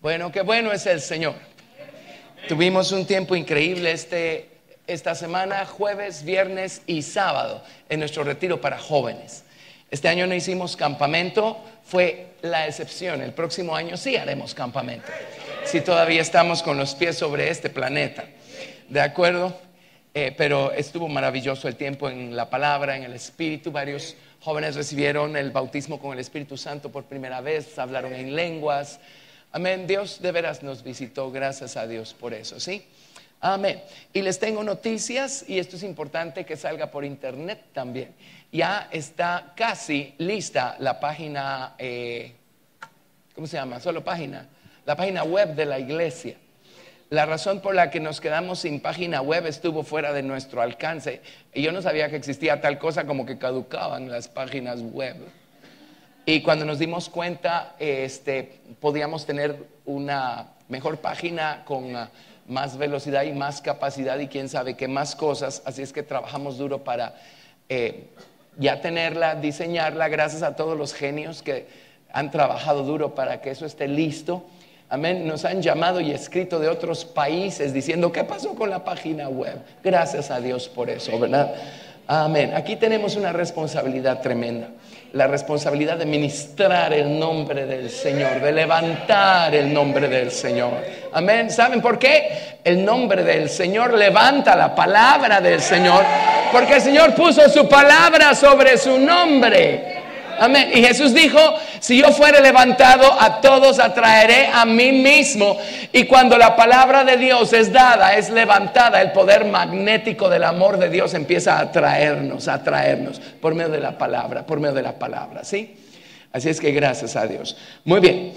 Bueno, qué bueno es el Señor. Tuvimos un tiempo increíble esta semana, jueves, viernes y sábado, en nuestro retiro para jóvenes. Este año no hicimos campamento, fue la excepción. El próximo año sí haremos campamento, si todavía estamos con los pies sobre este planeta. ¿De acuerdo? Pero estuvo maravilloso el tiempo en la palabra, en el Espíritu. Varios jóvenes recibieron el bautismo con el Espíritu Santo por primera vez, hablaron en lenguas. Amén. Dios de veras nos visitó, gracias a Dios por eso, ¿sí? Amén. Y les tengo noticias, y esto es importante que salga por internet también. Ya está casi lista la página, ¿cómo se llama? Solo página. La página web de la iglesia. La razón por la que nos quedamos sin página web estuvo fuera de nuestro alcance. Y yo no sabía que existía tal cosa como que caducaban las páginas web. Y cuando nos dimos cuenta, podíamos tener una mejor página con más velocidad y más capacidad y quién sabe qué más cosas. Así es que trabajamos duro para ya tenerla, diseñarla, gracias a todos los genios que han trabajado duro para que eso esté listo. Amén. Nos han llamado y escrito de otros países diciendo, ¿qué pasó con la página web? Gracias a Dios por eso, ¿verdad? Amén. Aquí tenemos una responsabilidad tremenda. La responsabilidad de ministrar el nombre del Señor, de levantar el nombre del Señor. Amén. ¿Saben por qué? El nombre del Señor levanta la palabra del Señor, porque el Señor puso su palabra sobre su nombre. Amén. Y Jesús dijo, si yo fuere levantado, a todos atraeré a mí mismo. Y cuando la palabra de Dios es dada, es levantada, el poder magnético del amor de Dios empieza a atraernos por medio de la palabra, ¿sí? Así es que gracias a Dios. Muy bien.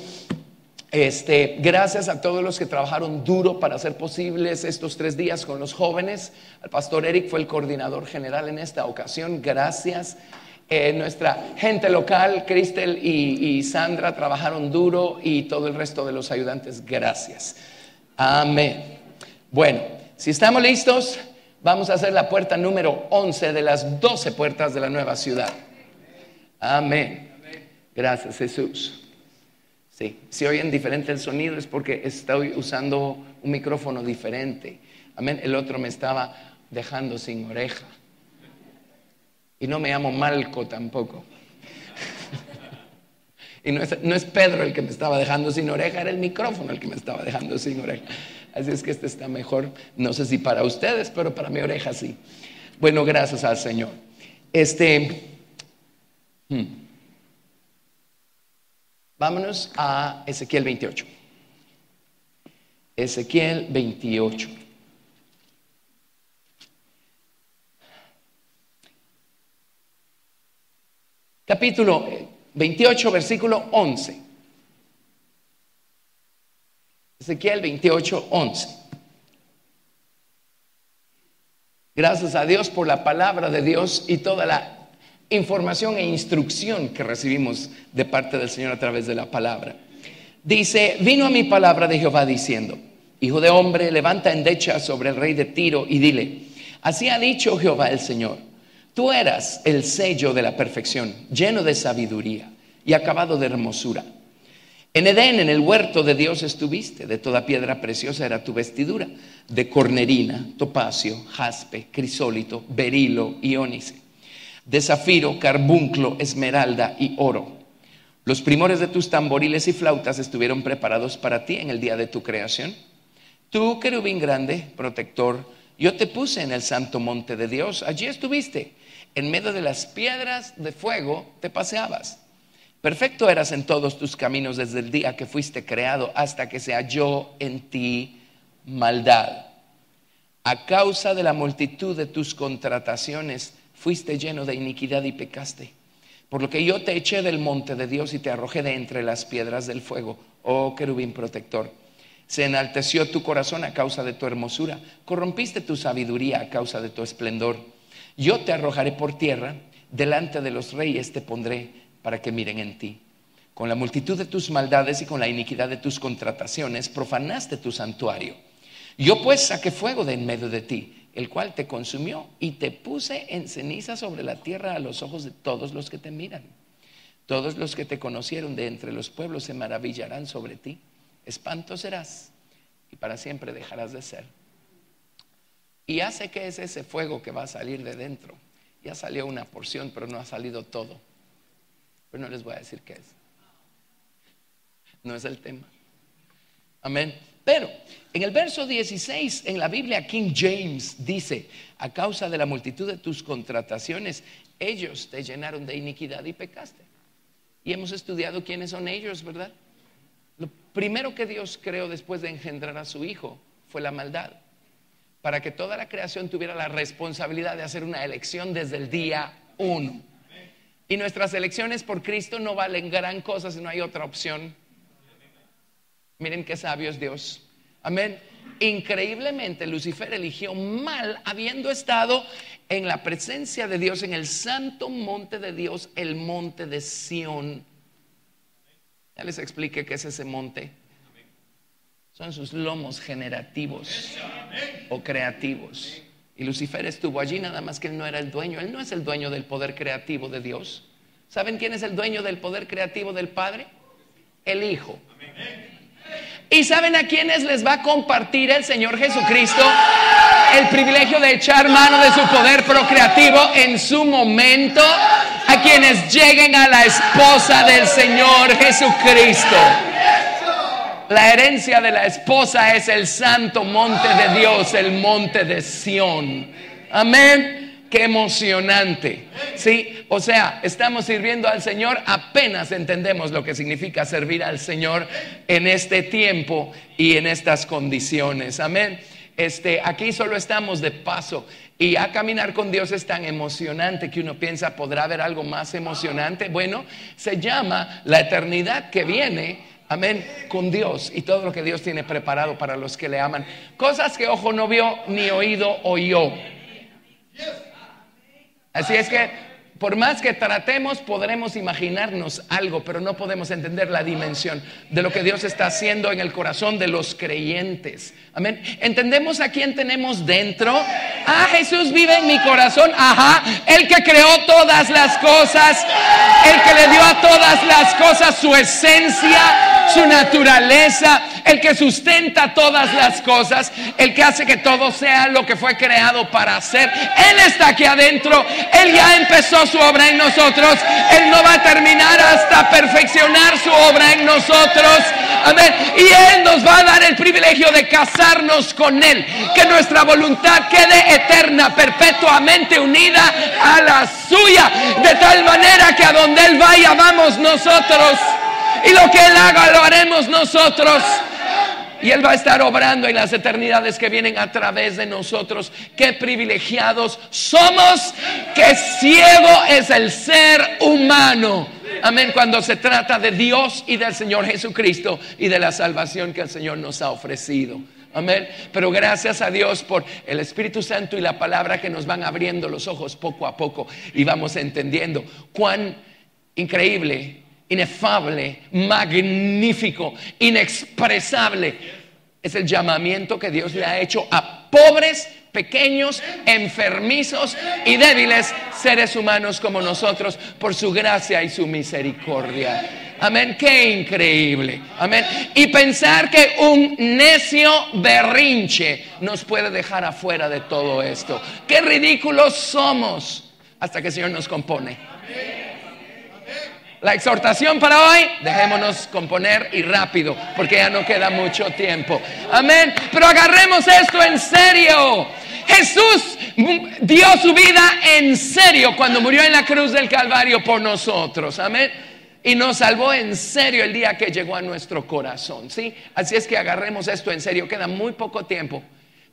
Gracias a todos los que trabajaron duro para hacer posibles estos 3 días con los jóvenes. El pastor Eric fue el coordinador general en esta ocasión. Gracias. Nuestra gente local, Cristel y Sandra, trabajaron duro, y todo el resto de los ayudantes, gracias. Amén. Bueno, si estamos listos, vamos a hacer la puerta número 11 de las 12 puertas de la nueva ciudad. Amén. Gracias, Jesús. Sí, si oyen diferente el sonido es porque estoy usando un micrófono diferente. Amén. El otro me estaba dejando sin oreja. Y no me llamo Malco tampoco. Y no es Pedro el que me estaba dejando sin oreja, era el micrófono el que me estaba dejando sin oreja. Así es que este está mejor, no sé si para ustedes, pero para mi oreja sí. Bueno, gracias al Señor. Vámonos a Ezequiel 28. Ezequiel 28. Capítulo 28, versículo 11. Ezequiel 28, 11. Gracias a Dios por la palabra de Dios y toda la información e instrucción que recibimos de parte del Señor a través de la palabra. Dice, vino a mi palabra de Jehová diciendo, hijo de hombre, levanta endecha sobre el rey de Tiro y dile, así ha dicho Jehová el Señor. Tú eras el sello de la perfección, lleno de sabiduría y acabado de hermosura. En Edén, en el huerto de Dios estuviste, de toda piedra preciosa era tu vestidura, de cornerina, topacio, jaspe, crisólito, berilo y ónice, de zafiro, carbunclo, esmeralda y oro. Los primores de tus tamboriles y flautas estuvieron preparados para ti en el día de tu creación. Tú, querubín grande, protector, yo te puse en el santo monte de Dios, allí estuviste. En medio de las piedras de fuego te paseabas. Perfecto eras en todos tus caminos desde el día que fuiste creado hasta que se halló en ti maldad. A causa de la multitud de tus contrataciones fuiste lleno de iniquidad y pecaste. Por lo que yo te eché del monte de Dios y te arrojé de entre las piedras del fuego, oh querubín protector. Se enalteció tu corazón a causa de tu hermosura, corrompiste tu sabiduría a causa de tu esplendor. Yo te arrojaré por tierra, delante de los reyes te pondré para que miren en ti. Con la multitud de tus maldades y con la iniquidad de tus contrataciones profanaste tu santuario. Yo pues saqué fuego de en medio de ti, el cual te consumió, y te puse en ceniza sobre la tierra a los ojos de todos los que te miran. Todos los que te conocieron de entre los pueblos se maravillarán sobre ti. espanto serás y para siempre dejarás de ser. Y ya sé que es ese fuego que va a salir de dentro. Ya salió una porción, pero no ha salido todo. Pero no les voy a decir qué es. No es el tema. Amén. Pero en el verso 16 en la Biblia King James dice: a causa de la multitud de tus contrataciones, ellos te llenaron de iniquidad y pecaste. Y hemos estudiado quiénes son ellos, ¿verdad? Lo primero que Dios creó después de engendrar a su hijo fue la maldad, para que toda la creación tuviera la responsabilidad de hacer una elección desde el día 1. Y nuestras elecciones por Cristo no valen gran cosa si no hay otra opción. Miren qué sabio es Dios. Amén. Increíblemente Lucifer eligió mal, habiendo estado en la presencia de Dios, en el santo monte de Dios, el monte de Sión. Ya les expliqué qué es ese monte. Son sus lomos generativos o creativos. Y Lucifer estuvo allí, nada más que él no era el dueño. Él no es el dueño del poder creativo de Dios. ¿Saben quién es el dueño del poder creativo del Padre? El Hijo. ¿Y saben a quiénes les va a compartir el Señor Jesucristo el privilegio de echar mano de su poder procreativo en su momento? A quienes lleguen a la esposa del Señor Jesucristo. La herencia de la esposa es el santo monte de Dios, el monte de Sión. Amén. Qué emocionante. Sí, o sea, estamos sirviendo al Señor, apenas entendemos lo que significa servir al Señor en este tiempo y en estas condiciones. Amén. Aquí solo estamos de paso. Y a caminar con Dios es tan emocionante que uno piensa, ¿podrá haber algo más emocionante? Bueno, se llama la eternidad que viene. Amén, con Dios y todo lo que Dios tiene preparado para los que le aman. Cosas que ojo no vio ni oído oyó. Así es que por más que tratemos, podremos imaginarnos algo, pero no podemos entender la dimensión de lo que Dios está haciendo en el corazón de los creyentes. Amén. ¿Entendemos a quién tenemos dentro? Ah, Jesús vive en mi corazón. Ajá. El que creó todas las cosas, el que le dio a todas las cosas su esencia, su naturaleza, el que sustenta todas las cosas, el que hace que todo sea lo que fue creado para ser. Él está aquí adentro. Él ya empezó su obra en nosotros. Él no va a terminar hasta perfeccionar su obra en nosotros. Amén. Y Él nos va a dar el privilegio de casarnos con Él. Que nuestra voluntad quede eterna, perpetuamente unida a la suya. De tal manera que a donde Él vaya vamos nosotros. Y lo que Él haga lo haremos nosotros. Y Él va a estar obrando en las eternidades que vienen a través de nosotros. Qué privilegiados somos. Qué ciego es el ser humano. Amén. Cuando se trata de Dios y del Señor Jesucristo y de la salvación que el Señor nos ha ofrecido. Amén. Pero gracias a Dios por el Espíritu Santo y la palabra que nos van abriendo los ojos poco a poco. Y vamos entendiendo cuán increíble, inefable, magnífico, inexpresable es el llamamiento que Dios le ha hecho a pobres, pequeños, enfermizos y débiles seres humanos como nosotros por su gracia y su misericordia. Amén, qué increíble. Amén. Y pensar que un necio berrinche nos puede dejar afuera de todo esto. Qué ridículos somos hasta que el Señor nos compone. La exhortación para hoy, dejémonos componer y rápido, porque ya no queda mucho tiempo. Amén. Pero agarremos esto en serio. Jesús dio su vida en serio cuando murió en la cruz del Calvario por nosotros. Amén. Y nos salvó en serio el día que llegó a nuestro corazón, ¿sí? Así es que agarremos esto en serio. Queda muy poco tiempo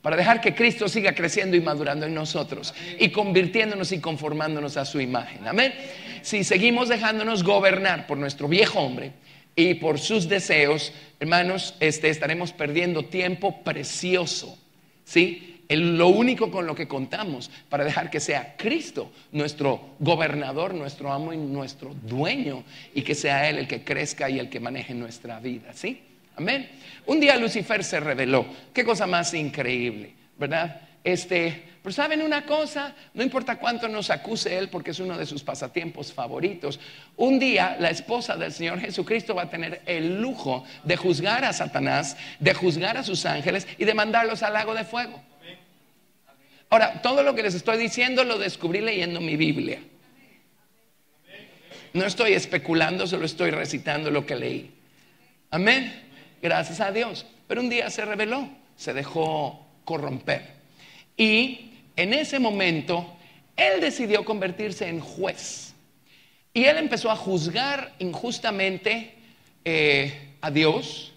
para dejar que Cristo siga creciendo y madurando en nosotros y convirtiéndonos y conformándonos a su imagen. Amén. Si seguimos dejándonos gobernar por nuestro viejo hombre y por sus deseos, hermanos, estaremos perdiendo tiempo precioso, ¿sí? Lo único con lo que contamos para dejar que sea Cristo nuestro gobernador, nuestro amo y nuestro dueño, y que sea Él el que crezca y el que maneje nuestra vida, ¿sí? Amén. Un día Lucifer se rebeló. Qué cosa más increíble, ¿verdad? Pero ¿saben una cosa? No importa cuánto nos acuse él, porque es uno de sus pasatiempos favoritos. Un día la esposa del Señor Jesucristo va a tener el lujo de juzgar a Satanás, de juzgar a sus ángeles y de mandarlos al lago de fuego. Ahora, todo lo que les estoy diciendo lo descubrí leyendo mi Biblia. No estoy especulando, solo estoy recitando lo que leí. Amén. Gracias a Dios. Pero un día se rebeló, se dejó corromper. Y en ese momento, él decidió convertirse en juez. Y él empezó a juzgar injustamente a Dios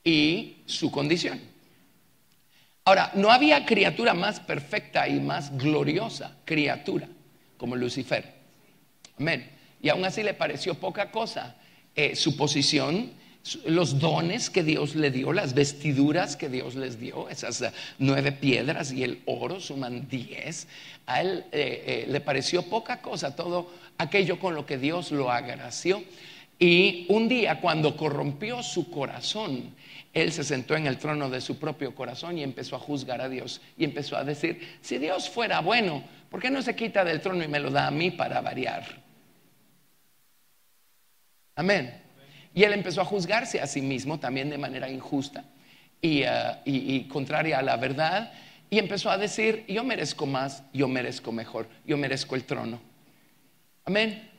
y su condición. Ahora, no había criatura más perfecta y más gloriosa criatura como Lucifer. Amén. Y aún así le pareció poca cosa su posición, los dones que Dios le dio, las vestiduras que Dios les dio, esas 9 piedras y el oro suman 10. A él le pareció poca cosa todo aquello con lo que Dios lo agració. Y un día, cuando corrompió su corazón, él se sentó en el trono de su propio corazón y empezó a juzgar a Dios. Y empezó a decir: si Dios fuera bueno, ¿por qué no se quita del trono y me lo da a mí para variar? Amén. Y él empezó a juzgarse a sí mismo también de manera injusta y contraria a la verdad. Y empezó a decir: yo merezco más, yo merezco mejor, yo merezco el trono. Amén.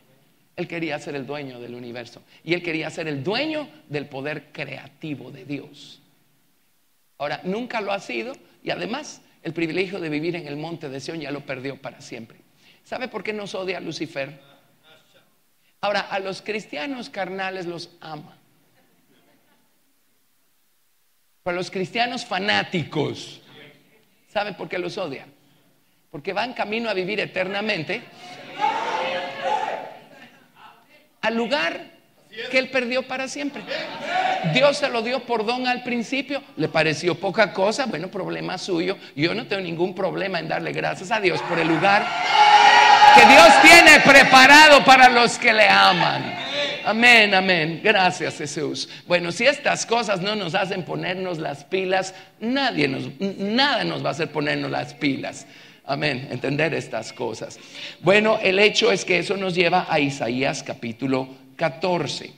Él quería ser el dueño del universo. Y él quería ser el dueño del poder creativo de Dios. Ahora, nunca lo ha sido. Y además, el privilegio de vivir en el monte de Sión ya lo perdió para siempre. ¿Sabe por qué nos odia Lucifer? Ahora, a los cristianos carnales los ama. Pero a los cristianos fanáticos, ¿sabe por qué los odia? Porque van camino a vivir eternamente al lugar que él perdió para siempre. Dios se lo dio por don al principio. Le pareció poca cosa. Bueno, problema suyo. Yo no tengo ningún problema en darle gracias a Dios por el lugar que Dios tiene preparado para los que le aman. Amén, amén. Gracias, Jesús. Bueno, si estas cosas no nos hacen ponernos las pilas, nada nos va a hacer ponernos las pilas. Amén, entender estas cosas. Bueno, el hecho es que eso nos lleva a Isaías capítulo 14.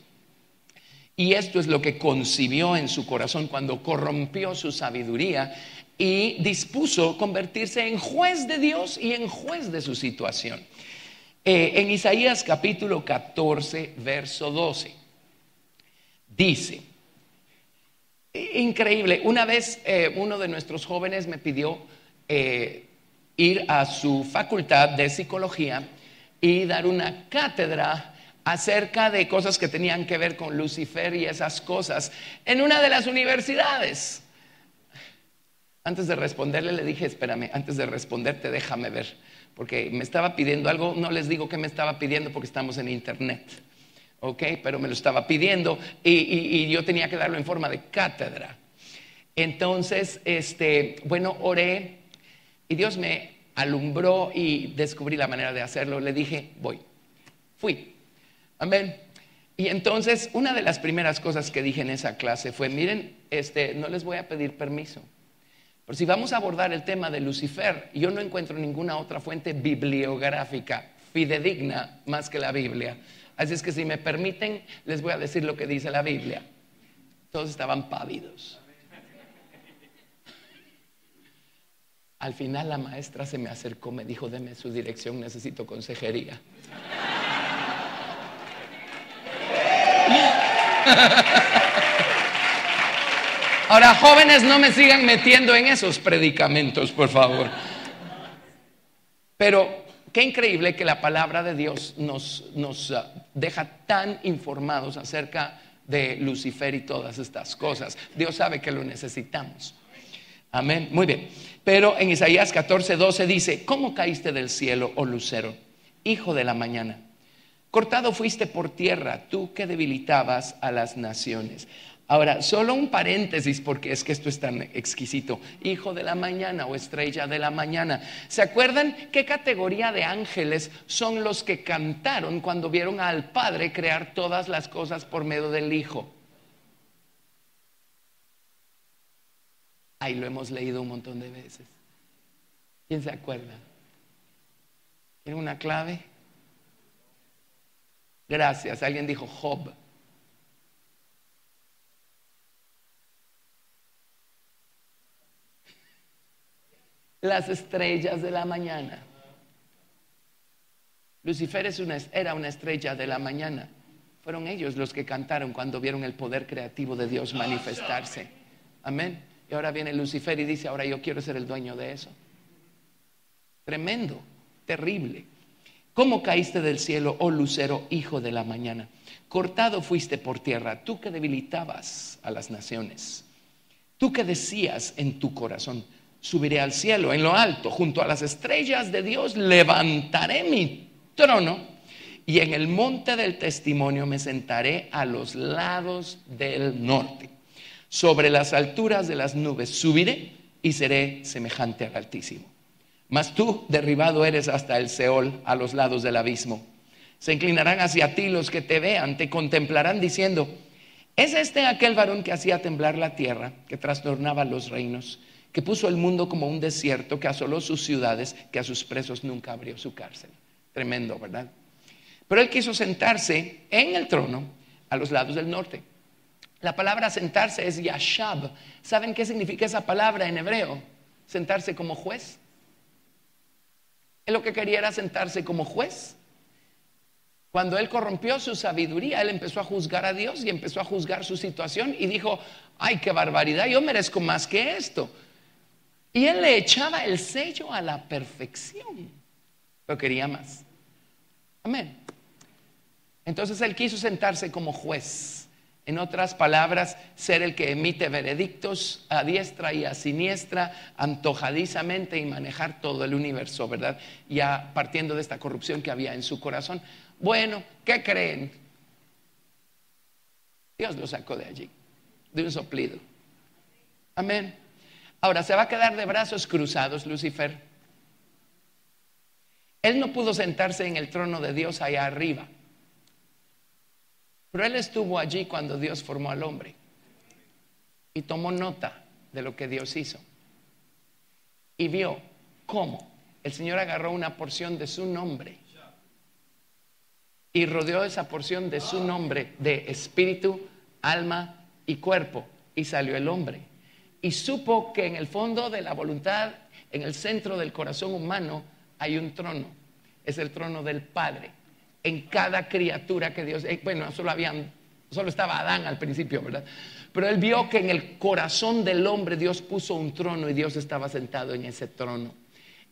Y esto es lo que concibió en su corazón cuando corrompió su sabiduría y dispuso convertirse en juez de Dios y en juez de su situación. En Isaías capítulo 14, verso 12, dice, increíble, una vez uno de nuestros jóvenes me pidió ir a su facultad de psicología y dar una cátedra acerca de cosas que tenían que ver con Lucifer y esas cosas en una de las universidades. Antes de responderle le dije: espérame, antes de responderte déjame ver, porque me estaba pidiendo algo. No les digo qué me estaba pidiendo porque estamos en internet, ok, pero me lo estaba pidiendo y yo tenía que darlo en forma de cátedra. Entonces, bueno, oré y Dios me alumbró y descubrí la manera de hacerlo. Le dije: fui. Amén. Y entonces una de las primeras cosas que dije en esa clase fue: miren, no les voy a pedir permiso, pero si vamos a abordar el tema de Lucifer, yo no encuentro ninguna otra fuente bibliográfica fidedigna más que la Biblia. Así es que si me permiten, les voy a decir lo que dice la Biblia. Todos estaban pálidos. Al final la maestra se me acercó, me dijo: deme su dirección, necesito consejería. Ahora, jóvenes, no me sigan metiendo en esos predicamentos, por favor. Pero qué increíble que la palabra de Dios nos deja tan informados acerca de Lucifer y todas estas cosas. Dios sabe que lo necesitamos. Amén, muy bien. Pero en Isaías 14:12 dice: ¿cómo caíste del cielo, oh lucero, hijo de la mañana? Cortado fuiste por tierra, tú que debilitabas a las naciones. Ahora, solo un paréntesis, porque es que esto es tan exquisito. Hijo de la mañana o estrella de la mañana. ¿Se acuerdan qué categoría de ángeles son los que cantaron cuando vieron al Padre crear todas las cosas por medio del Hijo? Ahí lo hemos leído un montón de veces. ¿Quién se acuerda? ¿Tiene una clave? Gracias. Alguien dijo Job. Las estrellas de la mañana. Lucifer era una estrella de la mañana. Fueron ellos los que cantaron cuando vieron el poder creativo de Dios manifestarse. Amén. Y ahora viene Lucifer y dice, ahora yo quiero ser el dueño de eso. Tremendo, terrible. ¿Cómo caíste del cielo, oh lucero, hijo de la mañana? Cortado fuiste por tierra, tú que debilitabas a las naciones. Tú que decías en tu corazón, subiré al cielo, en lo alto, junto a las estrellas de Dios, levantaré mi trono y en el monte del testimonio me sentaré a los lados del norte. Sobre las alturas de las nubes subiré y seré semejante al Altísimo. Mas tú derribado eres hasta el Seol, a los lados del abismo. Se inclinarán hacia ti los que te vean, te contemplarán diciendo, ¿es este aquel varón que hacía temblar la tierra, que trastornaba los reinos, que puso el mundo como un desierto, que asoló sus ciudades, que a sus presos nunca abrió su cárcel? Tremendo, ¿verdad? Pero él quiso sentarse en el trono a los lados del norte. La palabra sentarse es yashab. ¿Saben qué significa esa palabra en hebreo? Sentarse como juez. Él lo que quería era sentarse como juez. Cuando él corrompió su sabiduría, él empezó a juzgar a Dios y empezó a juzgar su situación y dijo, ay, qué barbaridad, yo merezco más que esto. Y él le echaba el sello a la perfección, pero quería más. Amén. Entonces él quiso sentarse como juez. En otras palabras, ser el que emite veredictos a diestra y a siniestra, antojadizamente, y manejar todo el universo, ¿verdad? Ya partiendo de esta corrupción que había en su corazón. Bueno, ¿qué creen? Dios lo sacó de allí, de un soplido. Amén. Ahora, ¿se va a quedar de brazos cruzados Lucifer? Él no pudo sentarse en el trono de Dios allá arriba, pero él estuvo allí cuando Dios formó al hombre y tomó nota de lo que Dios hizo y vio cómo el Señor agarró una porción de su nombre y rodeó esa porción de su nombre de espíritu, alma y cuerpo, y salió el hombre. Y supo que en el fondo de la voluntad, en el centro del corazón humano, hay un trono. Es el trono del Padre. En cada criatura que Dios, bueno, solo estaba Adán al principio, ¿verdad? Pero él vio que en el corazón del hombre Dios puso un trono y Dios estaba sentado en ese trono.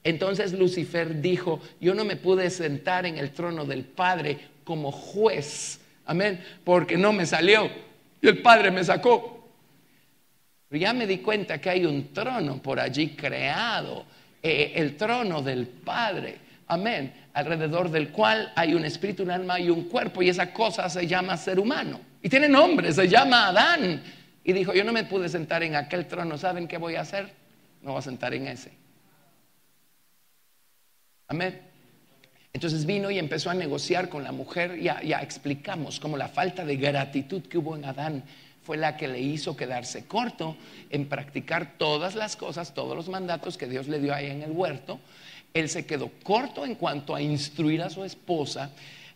Entonces Lucifer dijo, yo no me pude sentar en el trono del Padre como juez, amén, porque no me salió y el Padre me sacó. Pero ya me di cuenta que hay un trono por allí creado, el trono del Padre, amén, alrededor del cual hay un espíritu, un alma y un cuerpo, y esa cosa se llama ser humano y tiene nombre, se llama Adán. Y dijo, yo no me pude sentar en aquel trono, ¿saben qué voy a hacer? Me voy a sentar en ese. Amén. Entonces vino y empezó a negociar con la mujer. Ya explicamos cómo la falta de gratitud que hubo en Adán fue la que le hizo quedarse corto en practicar todas las cosas, todos los mandatos que Dios le dio ahí en el huerto. Él se quedó corto en cuanto a instruir a su esposa.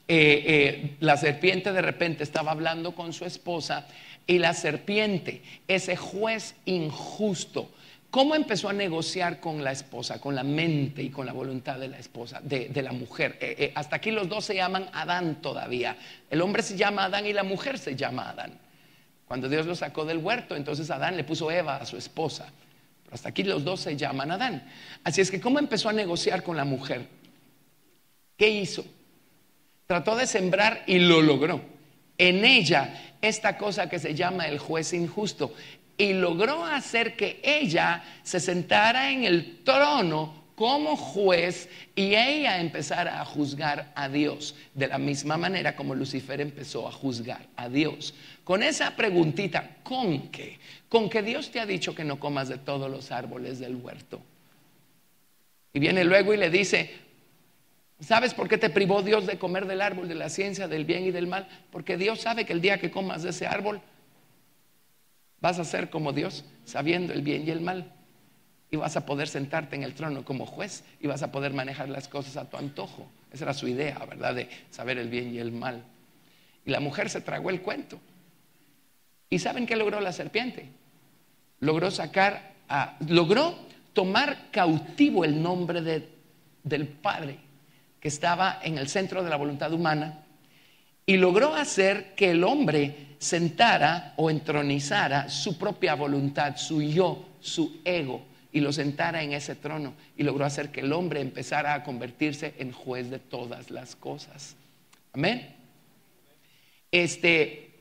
La serpiente de repente estaba hablando con su esposa y la serpiente, ese juez injusto, ¿cómo empezó a negociar con la esposa, con la mente y con la voluntad de la esposa, de la mujer? Hasta aquí los dos se llaman Adán todavía. El hombre se llama Adán y la mujer se llama Adán. Cuando Dios lo sacó del huerto, entonces Adán le puso Eva a su esposa. Pero hasta aquí los dos se llaman Adán. Así es que, ¿cómo empezó a negociar con la mujer? ¿Qué hizo? Trató de sembrar y lo logró. En ella, esta cosa que se llama el juez injusto. Y logró hacer que ella se sentara en el trono como juez y ella empezara a juzgar a Dios de la misma manera como Lucifer empezó a juzgar a Dios. Con esa preguntita, ¿con qué? Con que Dios te ha dicho que no comas de todos los árboles del huerto. Y viene luego y le dice, ¿sabes por qué te privó Dios de comer del árbol de la ciencia del bien y del mal? Porque Dios sabe que el día que comas de ese árbol vas a ser como Dios, sabiendo el bien y el mal. y vas a poder sentarte en el trono como juez y vas a poder manejar las cosas a tu antojo. Esa era su idea, ¿verdad? De saber el bien y el mal. Y la mujer se tragó el cuento. ¿Y saben qué logró la serpiente? Logró tomar cautivo el nombre del Padre que estaba en el centro de la voluntad humana, y logró hacer que el hombre sentara o entronizara su propia voluntad, su yo, su ego, y lo sentara en ese trono, y logró hacer que el hombre empezara a convertirse en juez de todas las cosas. Amén.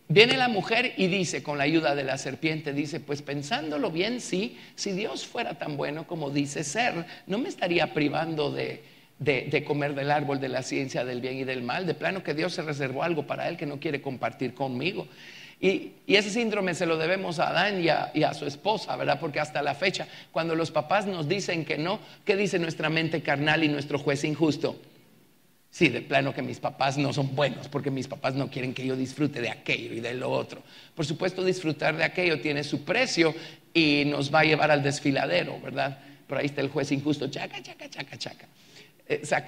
Viene la mujer y dice, con la ayuda de la serpiente, dice, pues pensándolo bien, sí, si Dios fuera tan bueno como dice ser, no me estaría privando de comer del árbol de la ciencia del bien y del mal. De plano que Dios se reservó algo para él que no quiere compartir conmigo. Y ese síndrome se lo debemos a Adán y a su esposa, ¿verdad? Porque hasta la fecha, cuando los papás nos dicen que no, ¿qué dice nuestra mente carnal y nuestro juez injusto? Sí, de plano que mis papás no son buenos, porque mis papás no quieren que yo disfrute de aquello y de lo otro. Por supuesto, disfrutar de aquello tiene su precio y nos va a llevar al desfiladero, ¿verdad? Por ahí está el juez injusto, chaca, chaca, chaca, chaca,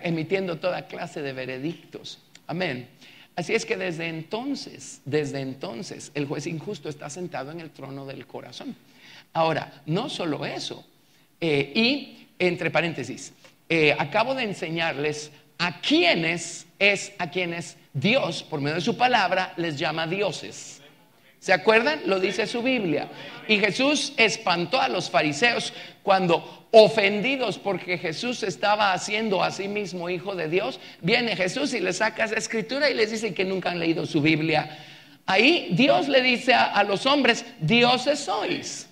emitiendo toda clase de veredictos. Amén. Así es que desde entonces, el juez injusto está sentado en el trono del corazón. Ahora, no solo eso, y entre paréntesis, acabo de enseñarles a quienes Dios, por medio de su palabra, les llama dioses. ¿Se acuerdan? Lo dice su Biblia. Y Jesús espantó a los fariseos cuando, ofendidos porque Jesús estaba haciendo a sí mismo hijo de Dios, viene Jesús y les saca esa escritura y les dice que nunca han leído su Biblia. Ahí Dios le dice a los hombres, dioses sois.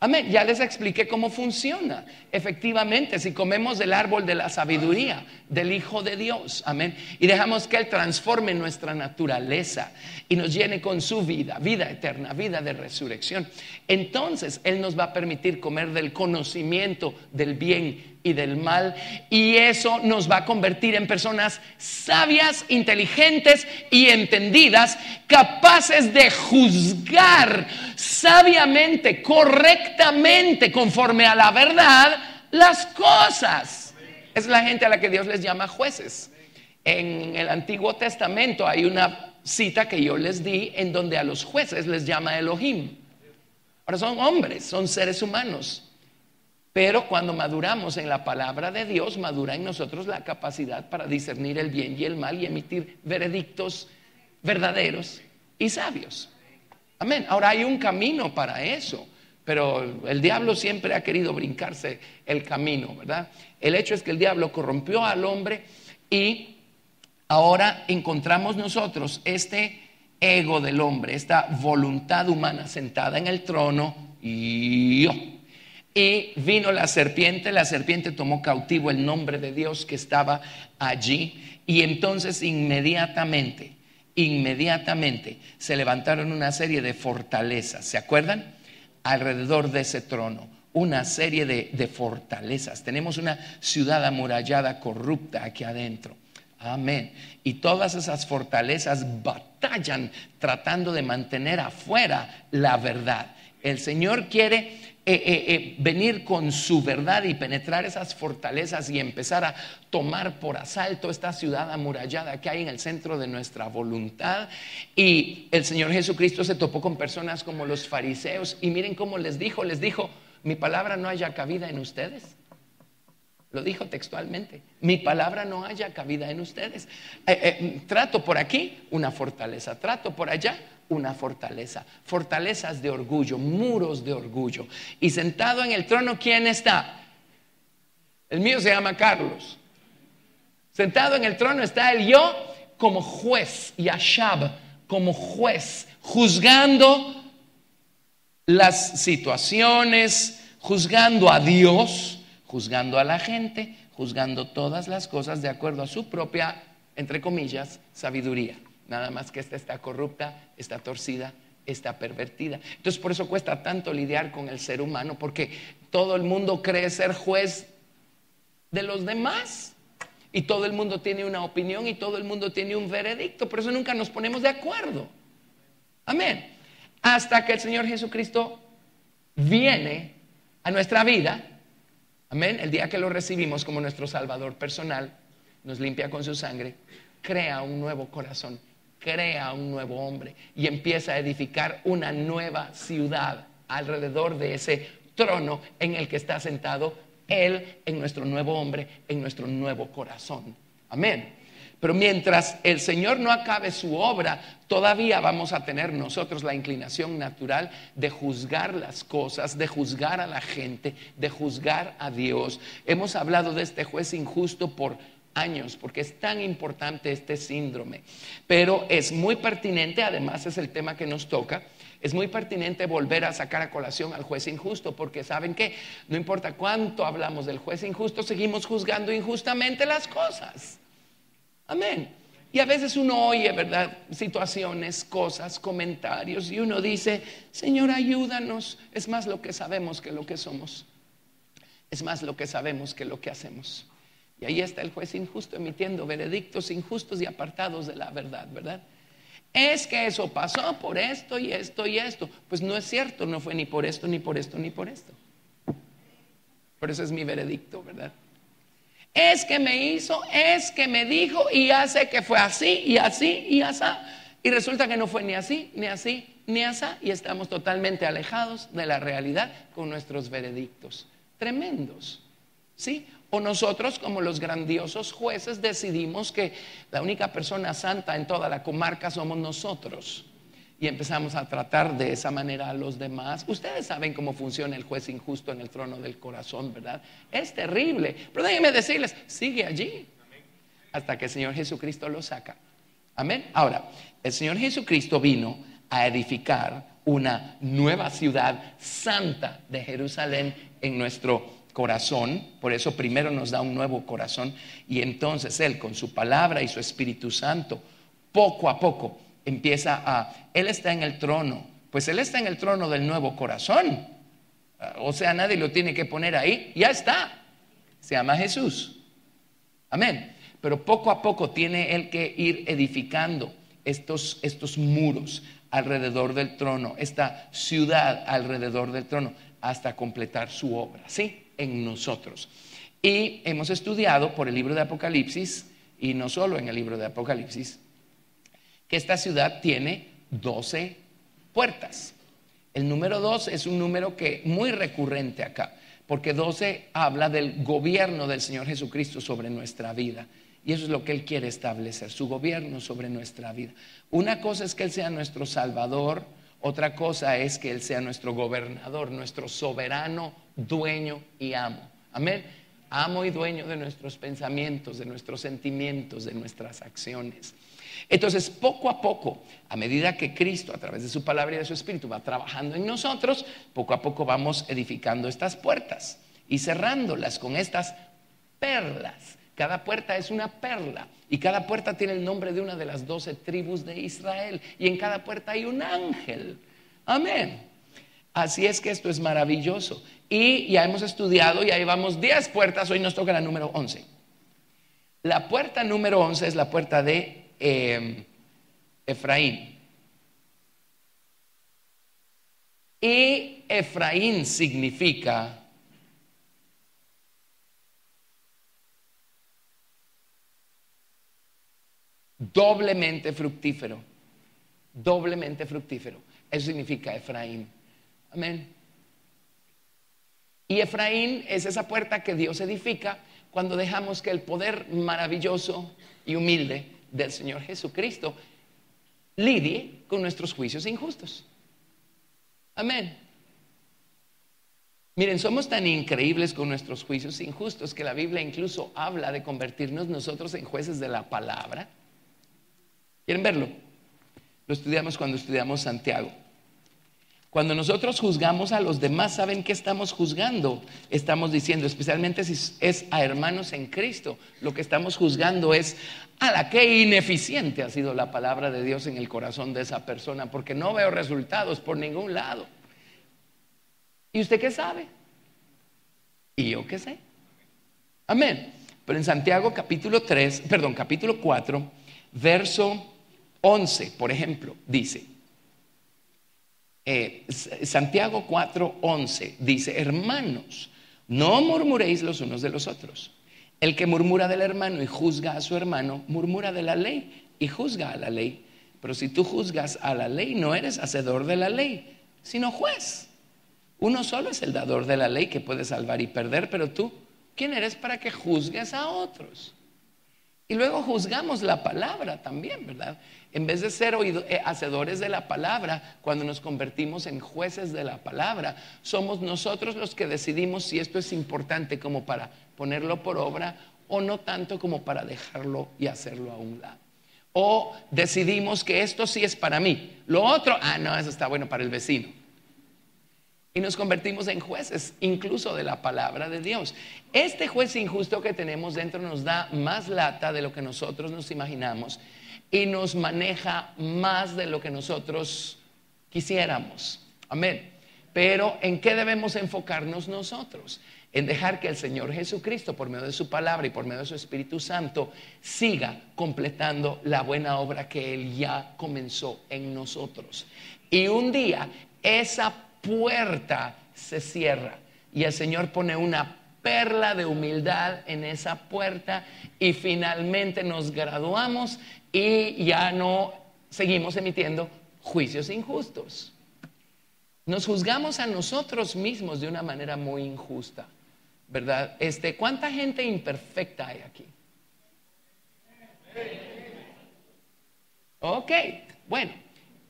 Amén. Ya les expliqué cómo funciona. Efectivamente, si comemos del árbol de la sabiduría del Hijo de Dios, amén, y dejamos que Él transforme nuestra naturaleza y nos llene con su vida, vida eterna, vida de resurrección, entonces Él nos va a permitir comer del conocimiento del bien y del mal, y eso nos va a convertir en personas sabias, inteligentes y entendidas, capaces de juzgar sabiamente, correctamente, conforme a la verdad, las cosas. Es la gente a la que Dios les llama jueces. En el Antiguo Testamento hay una cita que yo les di en donde a los jueces les llama Elohim. Ahora son hombres, son seres humanos. Pero cuando maduramos en la palabra de Dios, madura en nosotros la capacidad para discernir el bien y el mal y emitir veredictos verdaderos y sabios. Amén. Ahora hay un camino para eso, pero el diablo siempre ha querido brincarse el camino, ¿verdad? El hecho es que el diablo corrompió al hombre y ahora encontramos nosotros este ego del hombre, esta voluntad humana sentada en el trono y vino la serpiente tomó cautivo el nombre de Dios que estaba allí, y entonces inmediatamente se levantaron una serie de fortalezas, ¿se acuerdan? Alrededor de ese trono, una serie de fortalezas. Tenemos una ciudad amurallada corrupta aquí adentro. Amén. Y todas esas fortalezas batallan tratando de mantener afuera la verdad. El Señor quiere venir con su verdad y penetrar esas fortalezas y empezar a tomar por asalto esta ciudad amurallada que hay en el centro de nuestra voluntad. Y el Señor Jesucristo se topó con personas como los fariseos y miren cómo les dijo, mi palabra no haya cabida en ustedes. Lo dijo textualmente, mi palabra no haya cabida en ustedes. Trato por aquí una fortaleza, trato por allá una fortaleza, fortalezas de orgullo, muros de orgullo. Y sentado en el trono, ¿quién está? El mío se llama Carlos. Sentado en el trono está el yo como juez, Yashab como juez, juzgando las situaciones, juzgando a Dios, juzgando a la gente, juzgando todas las cosas de acuerdo a su propia, entre comillas, sabiduría. Nada más que esta está corrupta, está torcida, está pervertida. Entonces por eso cuesta tanto lidiar con el ser humano, porque todo el mundo cree ser juez de los demás y todo el mundo tiene una opinión y todo el mundo tiene un veredicto. Por eso nunca nos ponemos de acuerdo. Amén. Hasta que el Señor Jesucristo viene a nuestra vida Amén. El día que lo recibimos como nuestro Salvador personal, nos limpia con su sangre, crea un nuevo corazón, crea un nuevo hombre y empieza a edificar una nueva ciudad alrededor de ese trono en el que está sentado Él, en nuestro nuevo hombre, en nuestro nuevo corazón. Amén. Pero mientras el Señor no acabe su obra, todavía vamos a tener nosotros la inclinación natural de juzgar las cosas, de juzgar a la gente, de juzgar a Dios. Hemos hablado de este juez injusto por años, porque es tan importante este síndrome. Pero es muy pertinente, además es el tema que nos toca, es muy pertinente volver a sacar a colación al juez injusto, porque ¿saben qué? No importa cuánto hablamos del juez injusto, seguimos juzgando injustamente las cosas. Amén. Y a veces uno oye, ¿verdad?, situaciones, cosas, comentarios, y uno dice: Señor, ayúdanos. Es más lo que sabemos que lo que somos. Es más lo que sabemos que lo que hacemos. Y ahí está el juez injusto emitiendo veredictos injustos y apartados de la verdad, ¿verdad? Es que eso pasó por esto y esto y esto. Pues no es cierto, no fue ni por esto, ni por esto, ni por esto. Por eso es mi veredicto, ¿verdad? Es que me hizo, es que me dijo y hace que fue así y así y así. Y resulta que no fue ni así, ni así, ni así. Y estamos totalmente alejados de la realidad con nuestros veredictos. Tremendos, ¿sí? O nosotros, como los grandiosos jueces, decidimos que la única persona santa en toda la comarca somos nosotros. Y empezamos a tratar de esa manera a los demás. Ustedes saben cómo funciona el juez injusto en el trono del corazón, ¿verdad? Es terrible. Pero déjenme decirles, sigue allí hasta que el Señor Jesucristo lo saca. Amén. Ahora, el Señor Jesucristo vino a edificar una nueva ciudad santa de Jerusalén en nuestro corazón. Por eso primero nos da un nuevo corazón. Y entonces Él, con su palabra y su Espíritu Santo, poco a poco Él está en el trono, pues Él está en el trono del nuevo corazón. O sea, nadie lo tiene que poner ahí, ya está. Se llama Jesús. Amén. Pero poco a poco tiene Él que ir edificando estos muros alrededor del trono, esta ciudad alrededor del trono, hasta completar su obra, ¿sí? En nosotros. Y hemos estudiado por el libro de Apocalipsis, y no solo en el libro de Apocalipsis, que esta ciudad tiene 12 puertas. El número 12 es un número que muy recurrente acá, porque 12 habla del gobierno del Señor Jesucristo sobre nuestra vida. Y eso es lo que Él quiere establecer, su gobierno sobre nuestra vida. Una cosa es que Él sea nuestro Salvador, otra cosa es que Él sea nuestro gobernador, nuestro soberano, dueño y amo. Amén. Amo y dueño de nuestros pensamientos, de nuestros sentimientos, de nuestras acciones. Entonces, poco a poco, a medida que Cristo, a través de su palabra y de su Espíritu, va trabajando en nosotros, poco a poco vamos edificando estas puertas y cerrándolas con estas perlas. Cada puerta es una perla y cada puerta tiene el nombre de una de las 12 tribus de Israel, y en cada puerta hay un ángel. Amén. Así es que esto es maravilloso. Y ya hemos estudiado, y ahí vamos 10 puertas, hoy nos toca la número 11. La puerta número 11 es la puerta de Efraín. Y Efraín significa doblemente fructífero. Doblemente fructífero. Eso significa Efraín. Amén. Y Efraín es esa puerta que Dios edifica cuando dejamos que el poder maravilloso y humilde del Señor Jesucristo lidie con nuestros juicios injustos. Amén. Miren, somos tan increíbles con nuestros juicios injustos que la Biblia incluso habla de convertirnos nosotros en jueces de la palabra. ¿Quieren verlo? Lo estudiamos cuando estudiamos Santiago. Cuando nosotros juzgamos a los demás, ¿saben qué estamos juzgando? Estamos diciendo, especialmente si es a hermanos en Cristo, lo que estamos juzgando es: a la qué ineficiente ha sido la palabra de Dios en el corazón de esa persona, porque no veo resultados por ningún lado. ¿Y usted qué sabe? ¿Y yo qué sé? Amén. Pero en Santiago capítulo 4, verso 11, por ejemplo, dice, Santiago 4:11 dice: hermanos, No murmuréis los unos de los otros. El que murmura del hermano y juzga a su hermano, murmura de la ley y juzga a la ley. Pero si tú juzgas a la ley, no eres hacedor de la ley, sino juez. Uno solo es el dador de la ley que puede salvar y perder, pero tú, ¿quién eres para que juzgues a otros? Y luego juzgamos la palabra también, ¿verdad? En vez de ser hacedores de la palabra, cuando nos convertimos en jueces de la palabra, somos nosotros los que decidimos si esto es importante como para ponerlo por obra o no tanto como para dejarlo y hacerlo a un lado. O decidimos que esto sí es para mí, lo otro, no, eso está bueno para el vecino. Y nos convertimos en jueces, incluso de la palabra de Dios. Este juez injusto que tenemos dentro nos da más lata de lo que nosotros nos imaginamos y nos maneja más de lo que nosotros quisiéramos. Amén. Pero ¿en qué debemos enfocarnos nosotros? En dejar que el Señor Jesucristo, por medio de su palabra y por medio de su Espíritu Santo, siga completando la buena obra que Él ya comenzó en nosotros. Y un día esa puerta se cierra y el Señor pone una perla de humildad en esa puerta y finalmente nos graduamos y ya no seguimos emitiendo juicios injustos. Nos juzgamos a nosotros mismos de una manera muy injusta, ¿verdad? ¿Cuánta gente imperfecta hay aquí? Ok, bueno,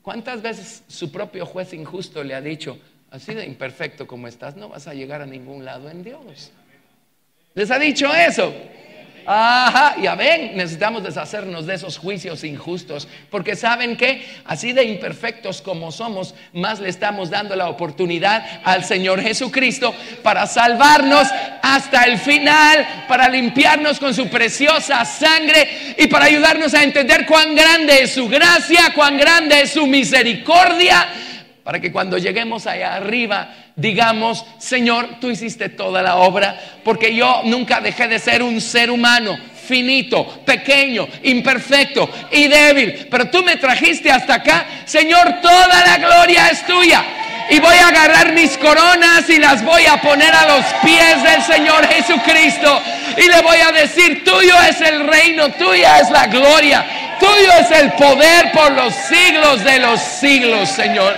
¿cuántas veces su propio juez injusto le ha dicho, así de imperfecto como estás, no vas a llegar a ningún lado en Dios? ¿Les ha dicho eso? Ajá, ya ven, necesitamos deshacernos de esos juicios injustos, porque ¿saben qué? Así de imperfectos como somos, más le estamos dando la oportunidad al Señor Jesucristo para salvarnos hasta el final, para limpiarnos con su preciosa sangre y para ayudarnos a entender cuán grande es su gracia, cuán grande es su misericordia, para que cuando lleguemos allá arriba digamos, Señor, tú hiciste toda la obra, porque yo nunca dejé de ser un ser humano finito, pequeño, imperfecto y débil, pero tú me trajiste hasta acá. Señor, toda la gloria es tuya. Y voy a agarrar mis coronas y las voy a poner a los pies del Señor Jesucristo y le voy a decir, tuyo es el reino, tuya es la gloria, tuyo es el poder por los siglos de los siglos, Señor.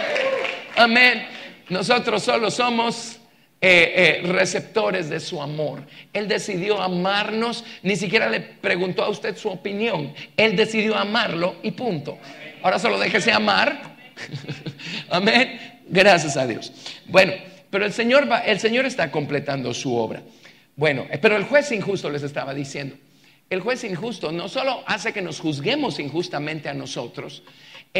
Amén. Nosotros solo somos receptores de su amor. Él decidió amarnos, ni siquiera le preguntó a usted su opinión. Él decidió amarlo y punto. Ahora solo déjese amar. Amén. Gracias a Dios. Bueno, pero el Señor está completando su obra. Bueno, pero el juez injusto les estaba diciendo. El juez injusto no solo hace que nos juzguemos injustamente a nosotros,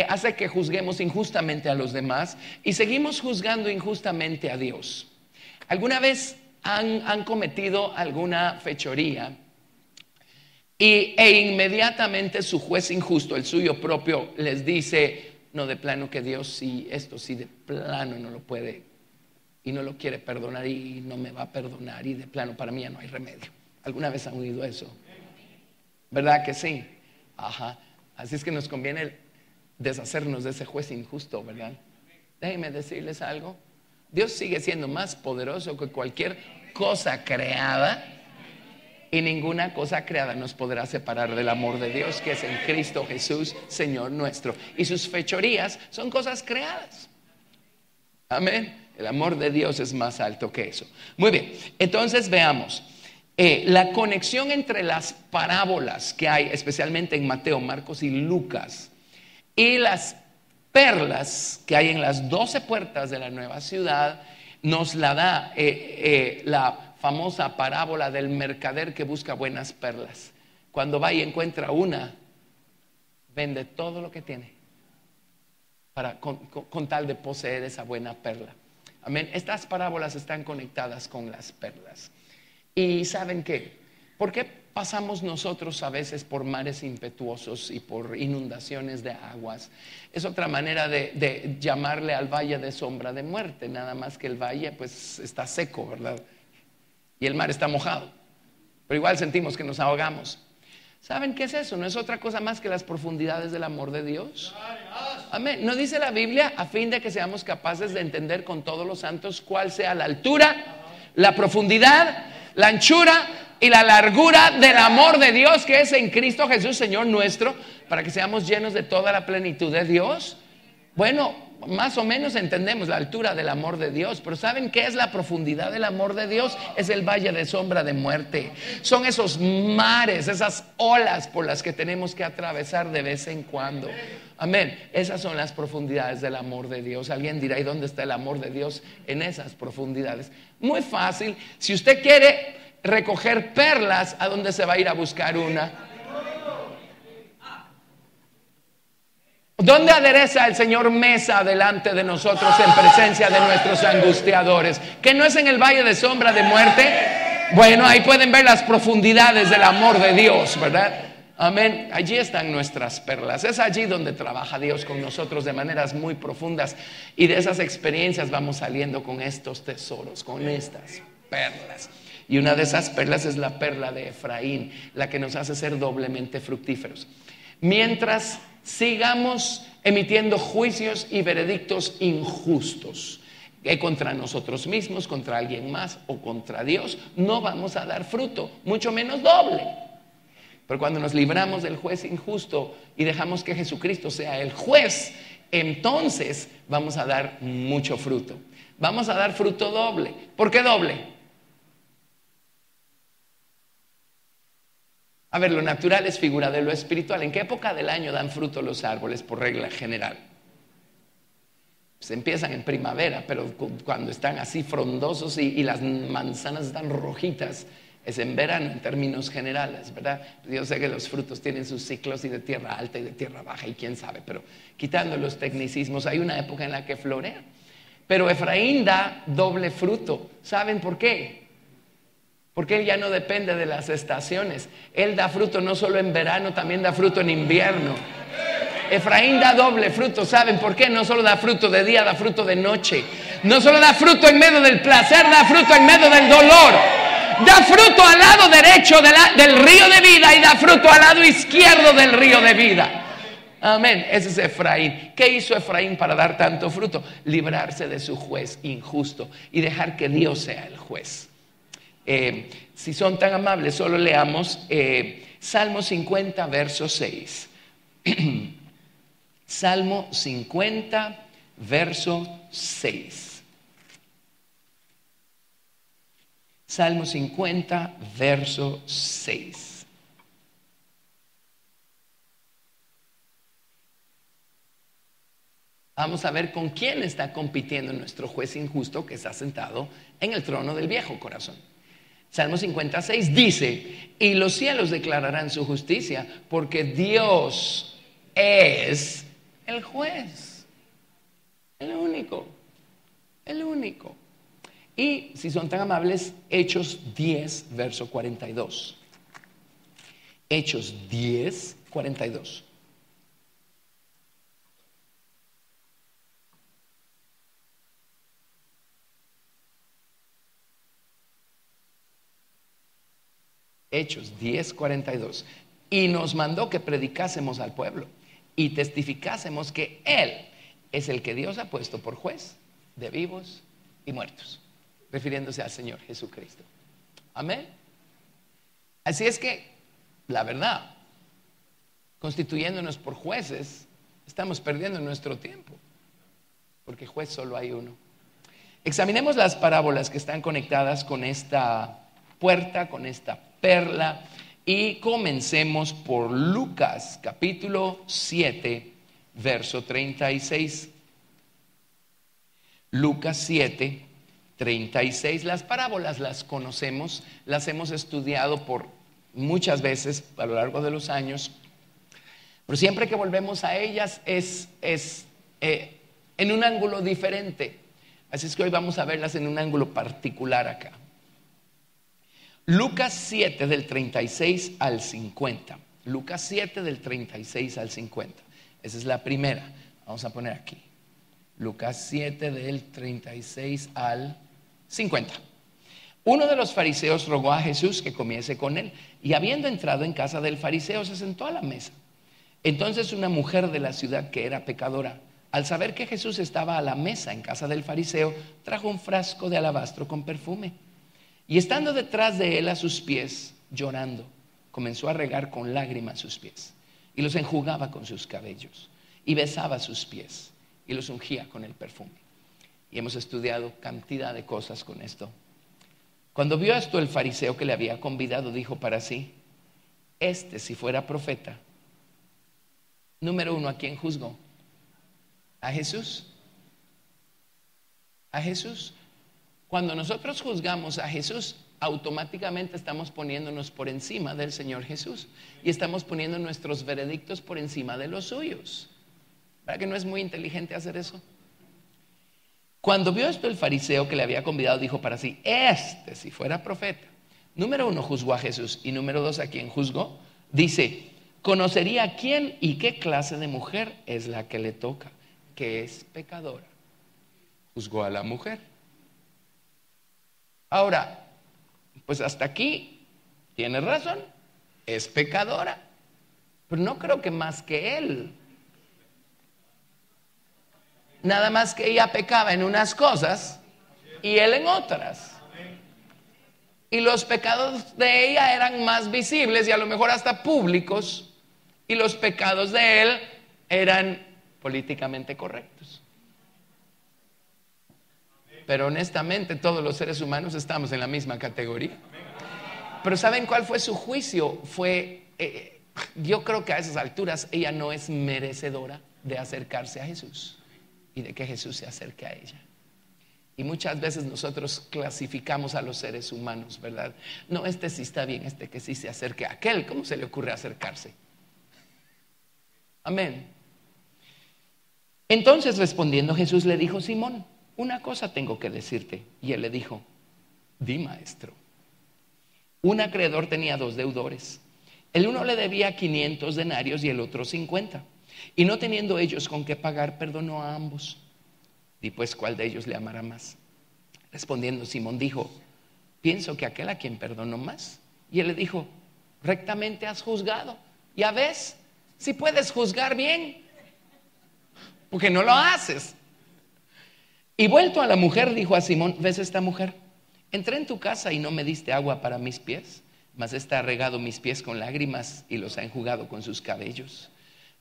hace que juzguemos injustamente a los demás y seguimos juzgando injustamente a Dios. ¿Alguna vez han cometido alguna fechoría e inmediatamente su juez injusto, el suyo propio, les dice, no, de plano que Dios sí, esto sí de plano no lo puede y no lo quiere perdonar y no me va a perdonar y de plano para mí ya no hay remedio? ¿Alguna vez han oído eso? ¿Verdad que sí? Ajá. Así es que nos conviene deshacernos de ese juez injusto, ¿verdad? Déjenme decirles algo. Dios sigue siendo más poderoso que cualquier cosa creada y ninguna cosa creada nos podrá separar del amor de Dios que es en Cristo Jesús, Señor nuestro. Y sus fechorías son cosas creadas. Amén. El amor de Dios es más alto que eso. Muy bien, entonces veamos. La conexión entre las parábolas que hay, especialmente en Mateo, Marcos y Lucas, y las perlas que hay en las 12 puertas de la nueva ciudad, nos la da la famosa parábola del mercader que busca buenas perlas. Cuando va y encuentra una, vende todo lo que tiene con tal de poseer esa buena perla. Amén. Estas parábolas están conectadas con las perlas. ¿Y saben qué? ¿Por qué pasamos nosotros a veces por mares impetuosos y por inundaciones de aguas? Es otra manera de llamarle al valle de sombra de muerte, nada más que el valle pues está seco, ¿verdad? Y el mar está mojado, pero igual sentimos que nos ahogamos. ¿Saben qué es eso? No es otra cosa más que las profundidades del amor de Dios. Amén. ¿No dice la Biblia a fin de que seamos capaces de entender con todos los santos cuál sea la altura, la profundidad, la anchura y la largura del amor de Dios que es en Cristo Jesús, Señor nuestro, para que seamos llenos de toda la plenitud de Dios. Bueno, más o menos entendemos la altura del amor de Dios, pero ¿saben qué es la profundidad del amor de Dios? Es el valle de sombra de muerte. Son esos mares, esas olas por las que tenemos que atravesar de vez en cuando. Amén. Esas son las profundidades del amor de Dios. Alguien dirá, ¿y dónde está el amor de Dios? En esas profundidades. Muy fácil. Si usted quiere recoger perlas, ¿a dónde se va a ir a buscar una? ¿Dónde adereza el Señor mesa delante de nosotros en presencia de nuestros angustiadores? ¿Que no es en el valle de sombra de muerte? Bueno, ahí pueden ver las profundidades del amor de Dios, ¿verdad? Amén. Allí están nuestras perlas. Es allí donde trabaja Dios con nosotros de maneras muy profundas. Y de esas experiencias vamos saliendo con estos tesoros, con estas perlas. Y una de esas perlas es la perla de Efraín, la que nos hace ser doblemente fructíferos. Mientras sigamos emitiendo juicios y veredictos injustos contra nosotros mismos, contra alguien más o contra Dios, no vamos a dar fruto, mucho menos doble. Pero cuando nos libramos del juez injusto y dejamos que Jesucristo sea el juez, entonces vamos a dar mucho fruto. Vamos a dar fruto doble. ¿Por qué doble? A ver, lo natural es figura de lo espiritual. ¿En qué época del año dan fruto los árboles por regla general? Pues empiezan en primavera, pero cuando están así frondosos y las manzanas están rojitas, es en verano en términos generales, ¿verdad? Yo sé que los frutos tienen sus ciclos y de tierra alta y de tierra baja y quién sabe, pero quitando los tecnicismos, hay una época en la que florea. Pero Efraín da doble fruto. ¿Saben por qué? Porque él ya no depende de las estaciones. Él da fruto no solo en verano, también da fruto en invierno. Efraín da doble fruto. ¿Saben por qué? No solo da fruto de día, da fruto de noche. No solo da fruto en medio del placer, da fruto en medio del dolor. Da fruto al lado derecho del río de vida y da fruto al lado izquierdo del río de vida. Amén. Ese es Efraín. ¿Qué hizo Efraín para dar tanto fruto? Librarse de su juez injusto y dejar que Dios sea el juez. Si son tan amables, solo leamos Salmo 50, verso 6. Salmo 50, verso 6. Salmo 50, verso 6. Vamos a ver con quién está compitiendo nuestro juez injusto que está sentado en el trono del viejo corazón. Salmo 56 dice, y los cielos declararán su justicia, porque Dios es el juez, el único. Y si son tan amables, Hechos 10, verso 42. Hechos 10, 42. Hechos 10, 42. Y nos mandó que predicásemos al pueblo y testificásemos que Él es el que Dios ha puesto por juez de vivos y muertos, refiriéndose al Señor Jesucristo. Amén. Así es que, la verdad, constituyéndonos por jueces, estamos perdiendo nuestro tiempo, porque juez solo hay uno. Examinemos las parábolas que están conectadas con esta puerta, con esta perla, y comencemos por Lucas capítulo 7, verso 36. Lucas 7, 36. Las parábolas las conocemos, las hemos estudiado por muchas veces a lo largo de los años, pero siempre que volvemos a ellas es en un ángulo diferente. Así es que hoy vamos a verlas en un ángulo particular acá. Lucas 7 del 36 al 50. Lucas 7 del 36 al 50. Esa es la primera. Vamos a poner aquí. Lucas 7 del 36 al 50. Uno de los fariseos rogó a Jesús que comiese con él, y habiendo entrado en casa del fariseo se sentó a la mesa. Entonces una mujer de la ciudad que era pecadora, al saber que Jesús estaba a la mesa en casa del fariseo, trajo un frasco de alabastro con perfume. Y estando detrás de él a sus pies, llorando, comenzó a regar con lágrimas sus pies y los enjugaba con sus cabellos y besaba sus pies y los ungía con el perfume. Y hemos estudiado cantidad de cosas con esto. Cuando vio esto, el fariseo que le había convidado dijo para sí: si fuera profeta. Número uno, ¿a quién juzgó? A Jesús. A Jesús. Cuando nosotros juzgamos a Jesús, automáticamente estamos poniéndonos por encima del Señor Jesús y estamos poniendo nuestros veredictos por encima de los suyos. ¿Verdad que no es muy inteligente hacer eso? Cuando vio esto, el fariseo que le había convidado dijo para sí: si fuera profeta. Número uno, juzgó a Jesús. Y número dos, ¿a quién juzgó? Dice: conocería quién y qué clase de mujer es la que le toca, que es pecadora. Juzgó a la mujer. Ahora, pues hasta aquí tiene razón, es pecadora, pero no creo que más que él. Nada más que ella pecaba en unas cosas y él en otras. Y los pecados de ella eran más visibles y a lo mejor hasta públicos, y los pecados de él eran políticamente correctos. Pero honestamente todos los seres humanos estamos en la misma categoría. Pero ¿saben cuál fue su juicio? Yo creo que a esas alturas ella no es merecedora de acercarse a Jesús y de que Jesús se acerque a ella. Y muchas veces nosotros clasificamos a los seres humanos, ¿verdad? No, este sí está bien, este que sí se acerque a aquel. ¿Cómo se le ocurre acercarse? Amén. Entonces, respondiendo, Jesús le dijo: Simón, una cosa tengo que decirte. Y él le dijo: di, maestro. Un acreedor tenía 2 deudores. El uno le debía 500 denarios y el otro 50. Y no teniendo ellos con qué pagar, perdonó a ambos. Di pues, ¿cuál de ellos le amará más? Respondiendo, Simón dijo: pienso que aquel a quien perdonó más. Y él le dijo: rectamente has juzgado. Ya ves, si puedes juzgar bien, porque no lo haces. Y vuelto a la mujer, dijo a Simón: ¿ves esta mujer? Entré en tu casa y no me diste agua para mis pies, mas ésta ha regado mis pies con lágrimas y los ha enjugado con sus cabellos.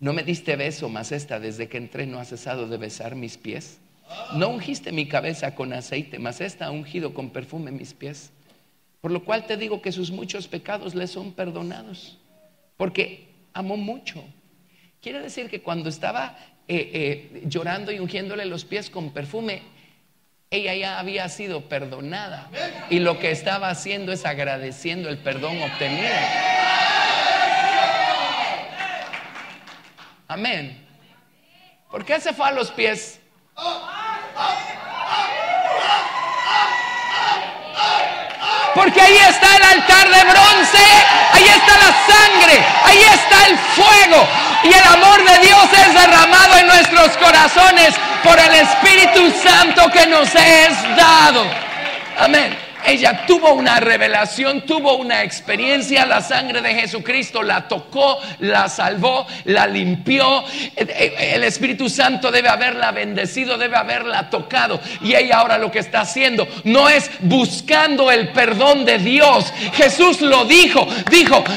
No me diste beso, mas ésta desde que entré no ha cesado de besar mis pies. No ungiste mi cabeza con aceite, mas ésta ha ungido con perfume mis pies. Por lo cual te digo que sus muchos pecados le son perdonados, porque amó mucho. Quiere decir que cuando estaba llorando y ungiéndole los pies con perfume, ella ya había sido perdonada, y lo que estaba haciendo es agradeciendo el perdón obtenido. Amén. ¿Por qué se fue a los pies? Porque ahí está el altar de bronce, ahí está la sangre, ahí está el fuego, y el amor de Dios es derramado en nuestros corazones por el Espíritu Santo que nos es dado. Amén. Ella tuvo una revelación, tuvo una experiencia. La sangre de Jesucristo la tocó, la salvó, la limpió. El Espíritu Santo debe haberla bendecido, debe haberla tocado. Y ella ahora lo que está haciendo no es buscando el perdón de Dios. Jesús lo dijo,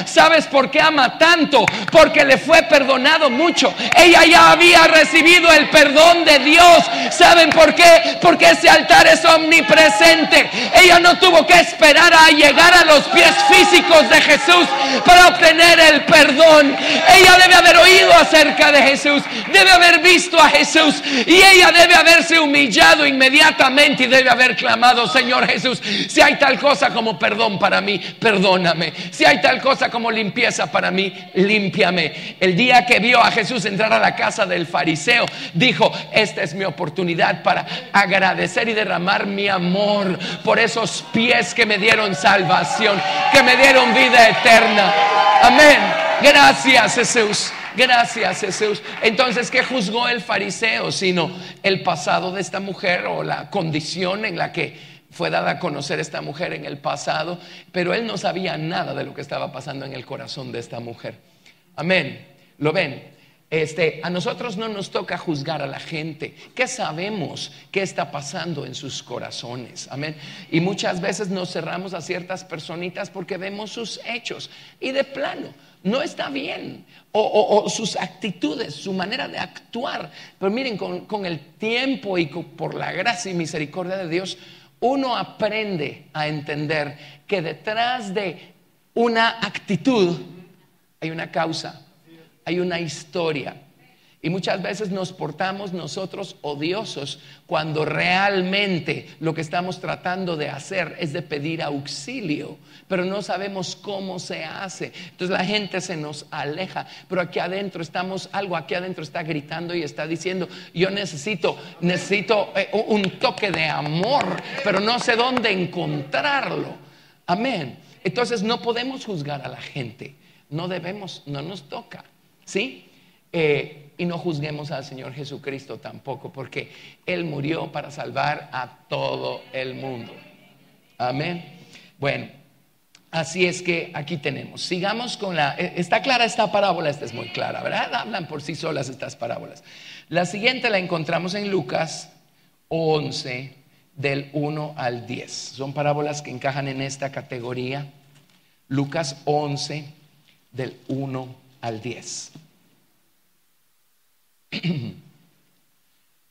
¿sabes por qué ama tanto? Porque le fue perdonado mucho. Ella ya había recibido el perdón de Dios. ¿Saben por qué? Porque ese altar es omnipresente. Ella no tuvo que esperar a llegar a los pies físicos de Jesús para obtener el perdón. Ella debe haber oído acerca de Jesús, debe haber visto a Jesús, y ella debe haberse humillado inmediatamente y debe haber clamado: Señor Jesús, si hay tal cosa como perdón para mí, perdóname. Si hay tal cosa como limpieza para mí, límpiame. El día que vio a Jesús entrar a la casa del fariseo, dijo: esta es mi oportunidad para agradecer y derramar mi amor por esos pies que me dieron salvación, que me dieron vida eterna. Amén. Gracias, Jesús. Gracias, Jesús. Entonces, ¿qué juzgó el fariseo? Sino el pasado de esta mujer, o la condición en la que fue dada a conocer esta mujer en el pasado. Pero él no sabía nada de lo que estaba pasando en el corazón de esta mujer. Amén. ¿Lo ven? A nosotros no nos toca juzgar a la gente. ¿Qué sabemos? ¿Qué está pasando en sus corazones? Amén. Y muchas veces nos cerramos a ciertas personitas porque vemos sus hechos y de plano no está bien, o sus actitudes, su manera de actuar. Pero miren, con el tiempo y por la gracia y misericordia de Dios, uno aprende a entender que detrás de una actitud hay una causa, hay una historia. Y muchas veces nos portamos nosotros odiosos cuando realmente lo que estamos tratando de hacer es de pedir auxilio, pero no sabemos cómo se hace. Entonces la gente se nos aleja, pero aquí adentro algo aquí adentro está gritando y está diciendo: yo necesito un toque de amor, pero no sé dónde encontrarlo. Amén. Entonces no podemos juzgar a la gente, no debemos, no nos toca, ¿sí? Y no juzguemos al Señor Jesucristo tampoco, porque Él murió para salvar a todo el mundo. Amén. Bueno, así es que aquí tenemos. Sigamos con ¿está clara esta parábola? Esta es muy clara, ¿verdad? Hablan por sí solas estas parábolas. La siguiente la encontramos en Lucas 11, del 1 al 10. Son parábolas que encajan en esta categoría. Lucas 11, del 1 al 10.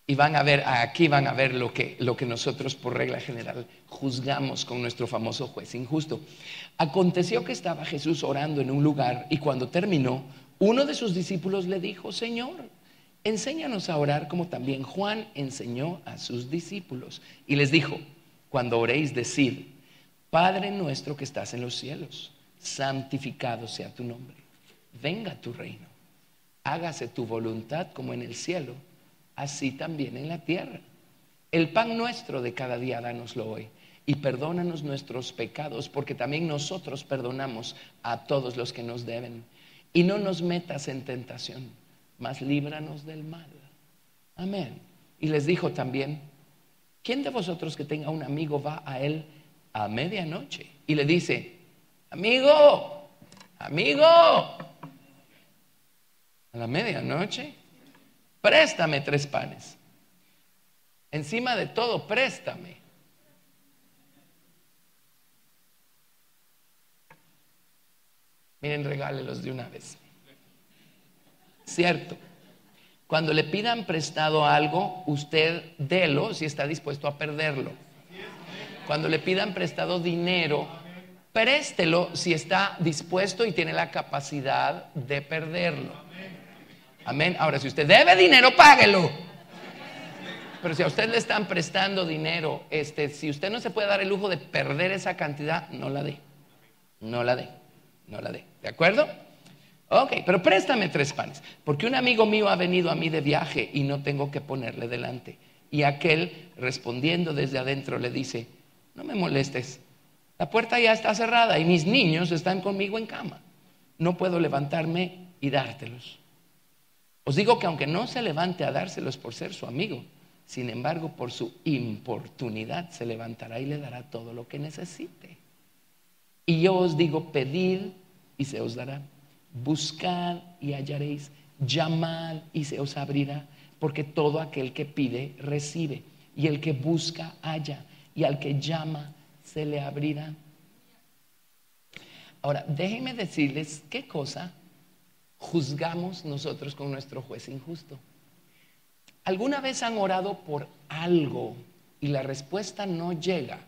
Y aquí van a ver lo que nosotros por regla general juzgamos con nuestro famoso juez injusto. Aconteció que estaba Jesús orando en un lugar, y cuando terminó, uno de sus discípulos le dijo: Señor, enséñanos a orar como también Juan enseñó a sus discípulos. Y les dijo: cuando oréis, decid: Padre nuestro que estás en los cielos, santificado sea tu nombre, venga tu reino. Hágase tu voluntad como en el cielo, así también en la tierra. El pan nuestro de cada día dánoslo hoy, y perdónanos nuestros pecados, porque también nosotros perdonamos a todos los que nos deben. Y no nos metas en tentación, mas líbranos del mal. Amén. Y les dijo también: ¿quién de vosotros que tenga un amigo va a él a medianoche y le dice: amigo, a la medianoche, préstame 3 panes? Encima de todo, préstame. Miren, regálelos de una vez. Cierto. Cuando le pidan prestado algo, usted délo si está dispuesto a perderlo. Cuando le pidan prestado dinero, préstelo si está dispuesto y tiene la capacidad de perderlo. Amén. Ahora, si usted debe dinero, páguelo. Pero si a usted le están prestando dinero, si usted no se puede dar el lujo de perder esa cantidad, no la dé. ¿De acuerdo? Ok, pero préstame 3 panes, porque un amigo mío ha venido a mí de viaje y no tengo que ponerle delante. Y aquel, respondiendo desde adentro, le dice: no me molestes, la puerta ya está cerrada y mis niños están conmigo en cama. No puedo levantarme y dártelos. Os digo que aunque no se levante a dárselos por ser su amigo, sin embargo, por su importunidad se levantará y le dará todo lo que necesite. Y yo os digo: pedid y se os dará, buscad y hallaréis, llamad y se os abrirá, porque todo aquel que pide recibe, y el que busca halla, y al que llama se le abrirá. Ahora, déjenme decirles qué cosa juzgamos nosotros con nuestro juez injusto. ¿Alguna vez han orado por algo y la respuesta no llega,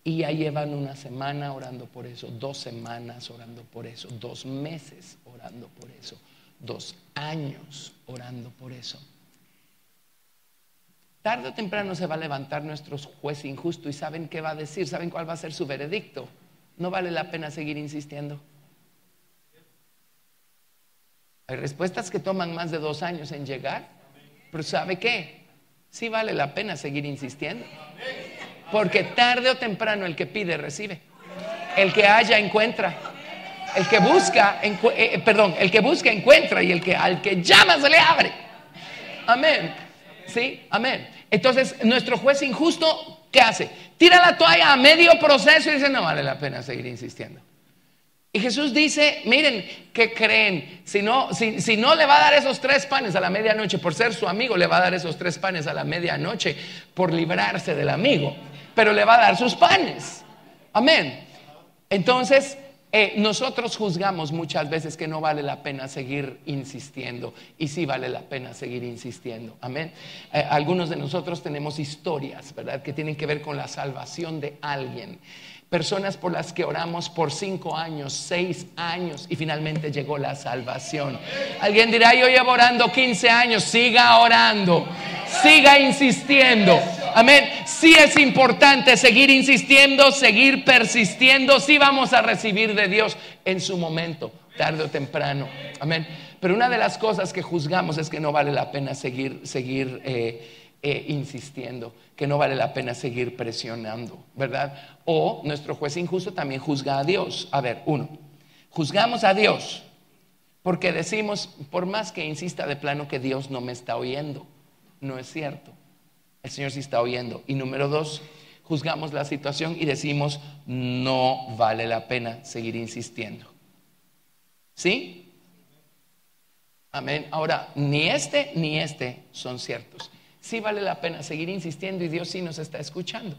y ya llevan una semana orando por eso, 2 semanas orando por eso, 2 meses orando por eso, 2 años orando por eso? Tarde o temprano se va a levantar nuestro juez injusto, y ¿saben qué va a decir? ¿Saben cuál va a ser su veredicto? No vale la pena seguir insistiendo. Hay respuestas que toman más de 2 años en llegar, pero ¿sabe qué? Sí vale la pena seguir insistiendo, porque tarde o temprano el que pide recibe, el que halla encuentra, el que busca encuentra, y al que llama se le abre. Amén. Sí, amén. Entonces nuestro juez injusto, ¿qué hace? Tira la toalla a medio proceso y dice: no vale la pena seguir insistiendo. Y Jesús dice, miren, ¿qué creen? Si no le va a dar esos 3 panes a la medianoche por ser su amigo, le va a dar esos 3 panes a la medianoche por librarse del amigo, pero le va a dar sus panes. Amén. Entonces, nosotros juzgamos muchas veces que no vale la pena seguir insistiendo, y sí vale la pena seguir insistiendo. Amén. Algunos de nosotros tenemos historias, ¿verdad?, que tienen que ver con la salvación de alguien. Personas por las que oramos por 5 años, 6 años y finalmente llegó la salvación. Alguien dirá, yo llevo orando 15 años, siga orando, siga insistiendo. Amén. Sí es importante seguir insistiendo, seguir persistiendo. Sí vamos a recibir de Dios en su momento, tarde o temprano. Amén. Pero una de las cosas que juzgamos es que no vale la pena seguir insistiendo, que no vale la pena seguir presionando, ¿verdad? O nuestro juez injusto también juzga a Dios. A ver, juzgamos a Dios porque decimos, por más que insista de plano, que Dios no me está oyendo. No es cierto, el Señor sí está oyendo. Y número 2, juzgamos la situación y decimos, no vale la pena seguir insistiendo. ¿Sí? Amén. Ahora, ni este son ciertos. Sí vale la pena seguir insistiendo y Dios sí nos está escuchando.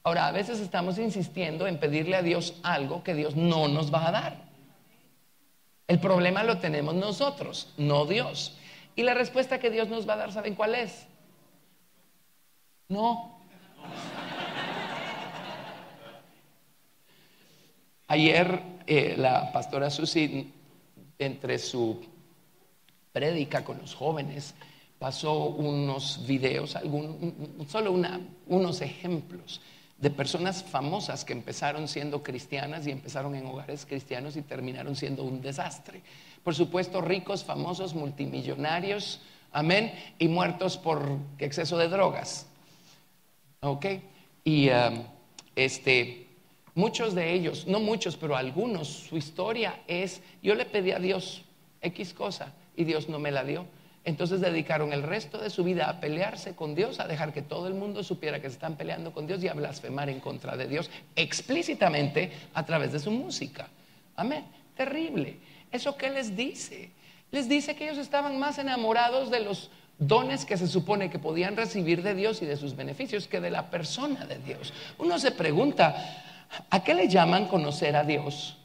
Ahora, a veces estamos insistiendo en pedirle a Dios algo que Dios no nos va a dar. El problema lo tenemos nosotros, no Dios. Y la respuesta que Dios nos va a dar, ¿saben cuál es? No. Ayer la pastora Susi, entre su prédica con los jóvenes, pasó unos videos, unos ejemplos de personas famosas que empezaron siendo cristianas y empezaron en hogares cristianos y terminaron siendo un desastre. Por supuesto, ricos, famosos, multimillonarios, amén, y muertos por exceso de drogas. ¿Ok? Y muchos de ellos, no muchos, pero algunos, su historia es, yo le pedí a Dios X cosa y Dios no me la dio. Entonces dedicaron el resto de su vida a pelearse con Dios, a dejar que todo el mundo supiera que se están peleando con Dios y a blasfemar en contra de Dios explícitamente a través de su música. Amén. Terrible. ¿Eso qué les dice? Les dice que ellos estaban más enamorados de los dones que se supone que podían recibir de Dios y de sus beneficios que de la persona de Dios. Uno se pregunta, ¿a qué le llaman conocer a Dios?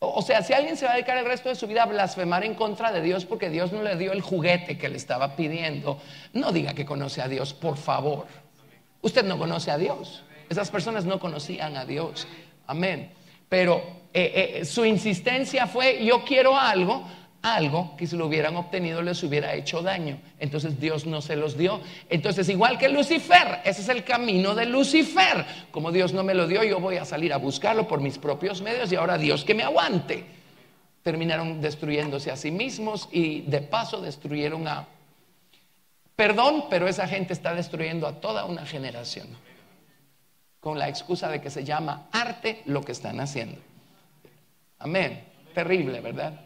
O sea, si alguien se va a dedicar el resto de su vida a blasfemar en contra de Dios porque Dios no le dio el juguete que le estaba pidiendo, no diga que conoce a Dios, por favor. Usted no conoce a Dios. Esas personas no conocían a Dios. Amén. Pero su insistencia fue, yo quiero algo que si lo hubieran obtenido les hubiera hecho daño. Entonces Dios no se los dio. Entonces, igual que Lucifer, ese es el camino de Lucifer. Como Dios no me lo dio, yo voy a salir a buscarlo por mis propios medios y ahora Dios que me aguante. Terminaron destruyéndose a sí mismos y de paso destruyeron pero esa gente está destruyendo a toda una generación con la excusa de que se llama arte lo que están haciendo. Amén. Terrible, ¿verdad?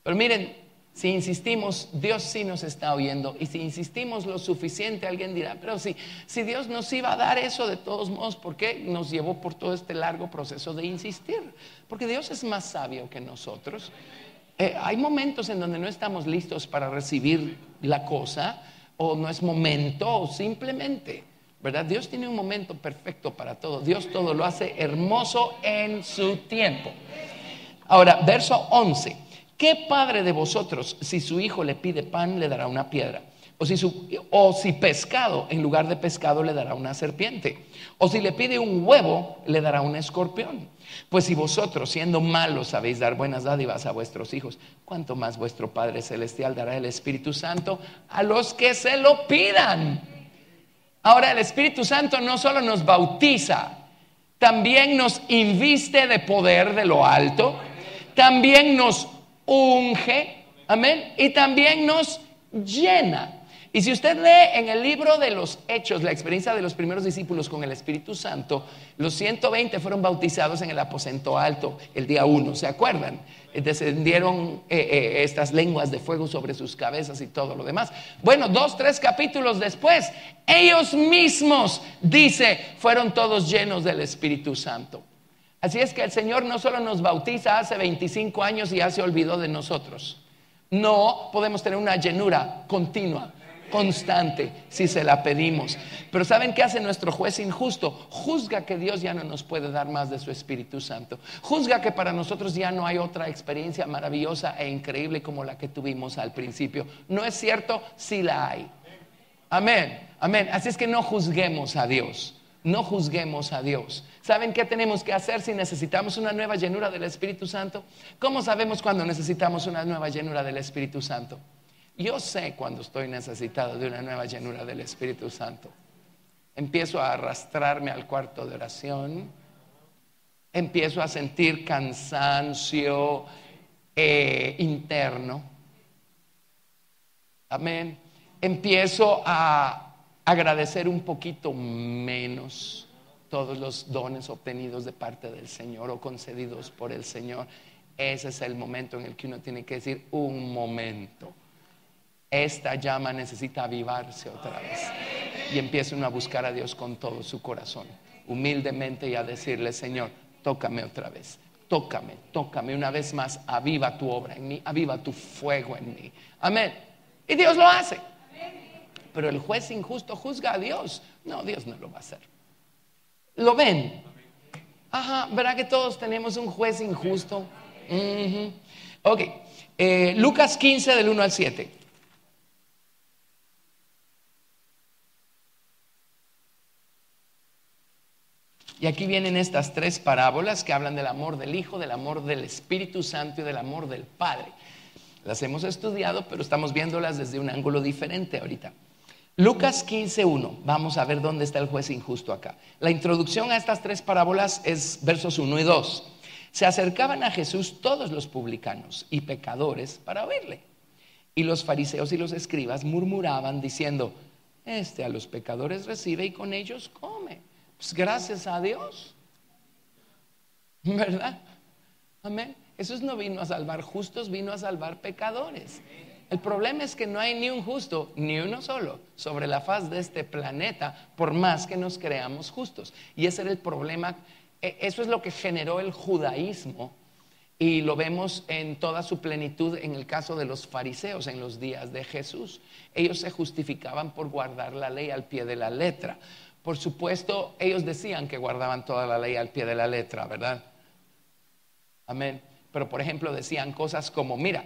Pero miren, si insistimos, Dios sí nos está oyendo. Y si insistimos lo suficiente, alguien dirá, pero si Dios nos iba a dar eso de todos modos, ¿por qué nos llevó por todo este largo proceso de insistir? Porque Dios es más sabio que nosotros. Hay momentos en donde no estamos listos para recibir la cosa, o no es momento, o simplemente, ¿verdad? Dios tiene un momento perfecto para todo. Dios todo lo hace hermoso en su tiempo. Ahora, verso 11. ¿Qué padre de vosotros, si su hijo le pide pan, le dará una piedra? O si pescado, en lugar de pescado, le dará una serpiente? O si le pide un huevo, le dará un escorpión? Pues si vosotros, siendo malos, sabéis dar buenas dádivas a vuestros hijos, ¿cuánto más vuestro Padre Celestial dará el Espíritu Santo a los que se lo pidan? Ahora, el Espíritu Santo no solo nos bautiza, también nos inviste de poder de lo alto, también nos unge, amén, y también nos llena. Y si usted lee en el libro de los Hechos la experiencia de los primeros discípulos con el Espíritu Santo, los 120 fueron bautizados en el aposento alto el día 1, ¿se acuerdan? Descendieron estas lenguas de fuego sobre sus cabezas y todo lo demás. Bueno, 2, 3 capítulos después, ellos mismos, dice, fueron todos llenos del Espíritu Santo. Así es que el Señor no solo nos bautiza hace 25 años y ya se olvidó de nosotros. No, podemos tener una llenura continua, constante, si se la pedimos. Pero ¿saben qué hace nuestro juez injusto? Juzga que Dios ya no nos puede dar más de su Espíritu Santo. Juzga que para nosotros ya no hay otra experiencia maravillosa e increíble como la que tuvimos al principio. ¿No es cierto? Sí la hay. Amén, amén. Así es que no juzguemos a Dios. No juzguemos a Dios. ¿Saben qué tenemos que hacer si necesitamos una nueva llenura del Espíritu Santo? ¿Cómo sabemos cuando necesitamos una nueva llenura del Espíritu Santo? Yo sé cuando estoy necesitado de una nueva llenura del Espíritu Santo. Empiezo a arrastrarme al cuarto de oración. Empiezo a sentir cansancio interno. Amén. Empiezo a agradecer un poquito menos todos los dones obtenidos de parte del Señor o concedidos por el Señor. Ese es el momento en el que uno tiene que decir: un momento, esta llama necesita avivarse otra vez. Y empieza uno a buscar a Dios con todo su corazón, humildemente, y a decirle: Señor, tócame otra vez, tócame una vez más, aviva tu obra en mí, aviva tu fuego en mí. Amén. Y Dios lo hace. Pero el juez injusto juzga a Dios. No, Dios no lo va a hacer. ¿Lo ven? Ajá, ¿verdad que todos tenemos un juez injusto? Ok, Lucas 15 del 1 al 7. Y aquí vienen estas tres parábolas que hablan del amor del Hijo, del amor del Espíritu Santo y del amor del Padre. Las hemos estudiado, pero estamos viéndolas desde un ángulo diferente ahorita. Lucas 15:1, vamos a ver dónde está el juez injusto acá. La introducción a estas tres parábolas es versos 1 y 2. Se acercaban a Jesús todos los publicanos y pecadores para oírle. Y los fariseos y los escribas murmuraban diciendo: este a los pecadores recibe y con ellos come. Pues gracias a Dios, ¿verdad? Amén. Jesús no vino a salvar justos, vino a salvar pecadores. El problema es que no hay ni un justo, ni uno solo, sobre la faz de este planeta, por más que nos creamos justos. Y ese era el problema. Eso es lo que generó el judaísmo, y lo vemos en toda su plenitud en el caso de los fariseos en los días de Jesús. Ellos se justificaban por guardar la ley al pie de la letra. Por supuesto, ellos decían que guardaban toda la ley al pie de la letra, ¿verdad? Amén. Pero por ejemplo decían cosas como: mira,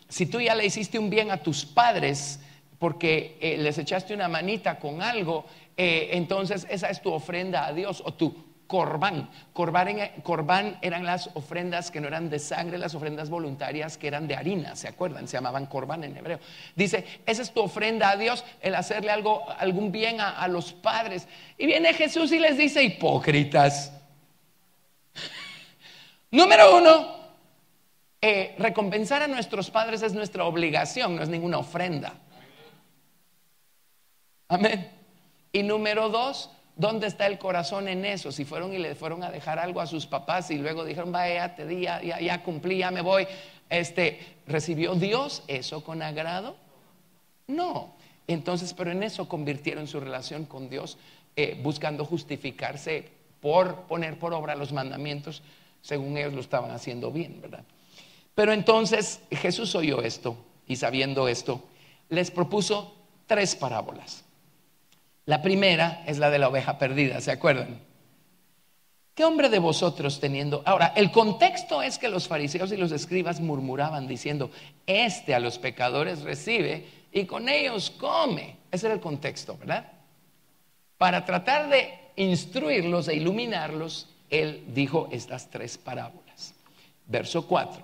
si tú ya le hiciste un bien a tus padres porque les echaste una manita con algo, entonces esa es tu ofrenda a Dios, o tu corbán. Corbán eran las ofrendas que no eran de sangre, las ofrendas voluntarias que eran de harina, ¿se acuerdan? Se llamaban corbán en hebreo. Dice: esa es tu ofrenda a Dios, el hacerle algún bien a los padres. Y viene Jesús y les dice: hipócritas. Número uno, recompensar a nuestros padres es nuestra obligación, no es ninguna ofrenda. Amén. Y número dos, ¿dónde está el corazón en eso? Si fueron y le fueron a dejar algo a sus papás y luego dijeron: vaya, te di, ya cumplí, ya me voy, ¿recibió Dios eso con agrado? No. Entonces, pero en eso convirtieron su relación con Dios, buscando justificarse por poner por obra los mandamientos, según ellos lo estaban haciendo bien, ¿verdad? Pero entonces Jesús oyó esto, y sabiendo esto, les propuso tres parábolas. La primera es la de la oveja perdida, ¿se acuerdan? ¿Qué hombre de vosotros teniendo? Ahora, el contexto es que los fariseos y los escribas murmuraban diciendo: a los pecadores recibe y con ellos come. Ese era el contexto, ¿verdad? Para tratar de instruirlos e iluminarlos, él dijo estas tres parábolas. Verso 4: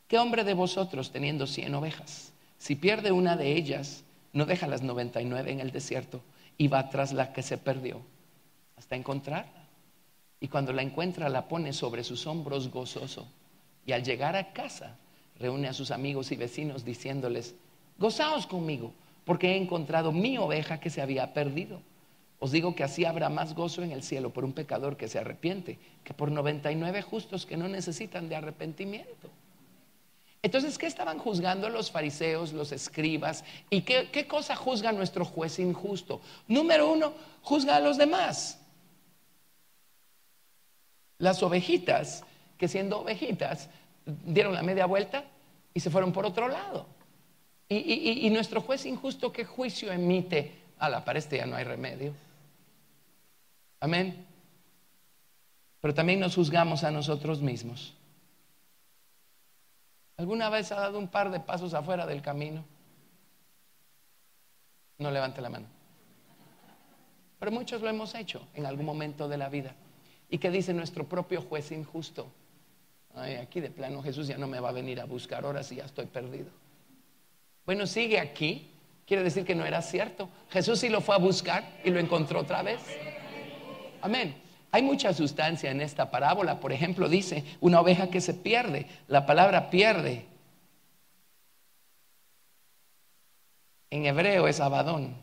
¿qué hombre de vosotros teniendo 100 ovejas, si pierde una de ellas, no deja las 99 en el desierto y va tras la que se perdió hasta encontrarla? Y cuando la encuentra, la pone sobre sus hombros gozoso, y al llegar a casa reúne a sus amigos y vecinos diciéndoles: gozaos conmigo, porque he encontrado mi oveja que se había perdido. Os digo que así habrá más gozo en el cielo por un pecador que se arrepiente que por 99 justos que no necesitan de arrepentimiento. Entonces, ¿qué estaban juzgando los fariseos, los escribas? ¿Y qué cosa juzga nuestro juez injusto? Número uno, juzga a los demás. Las ovejitas, que siendo ovejitas, dieron la media vuelta y se fueron por otro lado. Y nuestro juez injusto, ¿qué juicio emite? Para este ya no hay remedio. Amén. Pero también nos juzgamos a nosotros mismos. ¿Alguna vez ha dado un par de pasos afuera del camino? No levante la mano. Pero muchos lo hemos hecho en algún momento de la vida. ¿Y qué dice nuestro propio juez injusto? Ay, aquí de plano Jesús ya no me va a venir a buscar, ahora sí ya estoy perdido. Bueno, sigue aquí. Quiere decir que no era cierto. Jesús sí lo fue a buscar y lo encontró otra vez. Amén. Hay mucha sustancia en esta parábola. Por ejemplo, dice una oveja que se pierde. La palabra pierde en hebreo es abadón,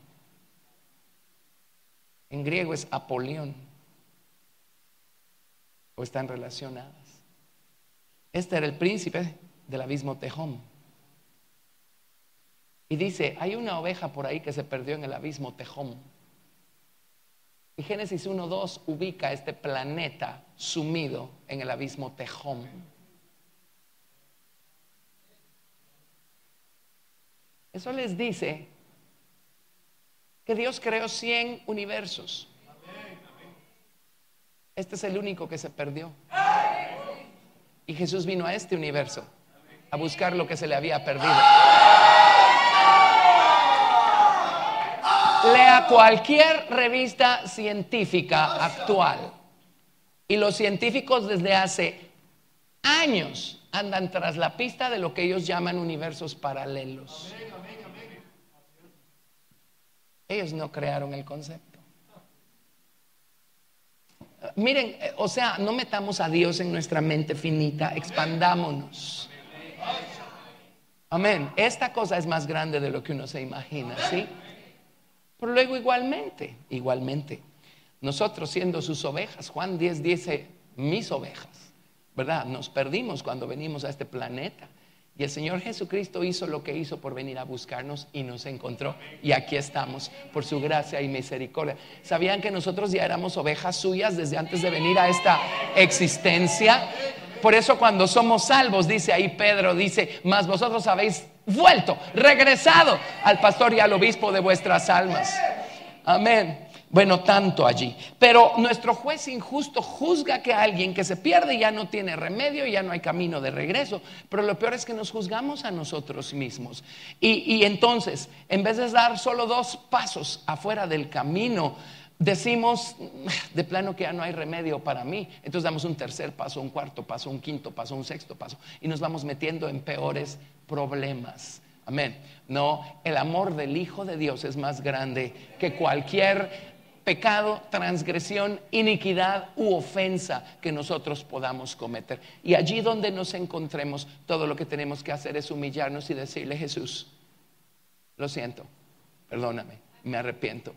en griego es apolión, o están relacionadas. Este era el príncipe del abismo Tehom. Y dice, hay una oveja por ahí que se perdió en el abismo Tehom. Y Génesis 1:2 ubica este planeta sumido en el abismo Tehom. Eso les dice que Dios creó 100 universos. Este es el único que se perdió. Y Jesús vino a este universo a buscar lo que se le había perdido. Lea cualquier revista científica actual y los científicos desde hace años andan tras la pista de lo que ellos llaman universos paralelos. Ellos no crearon el concepto. Miren, o sea, no metamos a Dios en nuestra mente finita, expandámonos. Amén. Esta cosa es más grande de lo que uno se imagina, ¿sí? Pero luego igualmente, nosotros siendo sus ovejas, Juan 10 dice, mis ovejas, ¿verdad? Nos perdimos cuando venimos a este planeta. Y el Señor Jesucristo hizo lo que hizo por venir a buscarnos y nos encontró. Y aquí estamos, por su gracia y misericordia. ¿Sabían que nosotros ya éramos ovejas suyas desde antes de venir a esta existencia? Por eso cuando somos salvos, dice ahí Pedro, dice, mas vosotros habéis vuelto, regresado al pastor y al obispo de vuestras almas. Amén. Bueno, tanto allí. Pero nuestro juez injusto juzga que alguien que se pierde ya no tiene remedio, ya no hay camino de regreso. Pero lo peor es que nos juzgamos a nosotros mismos. Y entonces, en vez de dar solo 2 pasos afuera del camino, decimos de plano que ya no hay remedio para mí. Entonces damos un 3er paso, un 4.º paso, un 5.º paso, un 6.º paso y nos vamos metiendo en peores problemas. Amén. No, el amor del Hijo de Dios es más grande que cualquier pecado, transgresión, iniquidad u ofensa que nosotros podamos cometer. Y allí donde nos encontremos, todo lo que tenemos que hacer es humillarnos y decirle, Jesús, lo siento, perdóname, me arrepiento.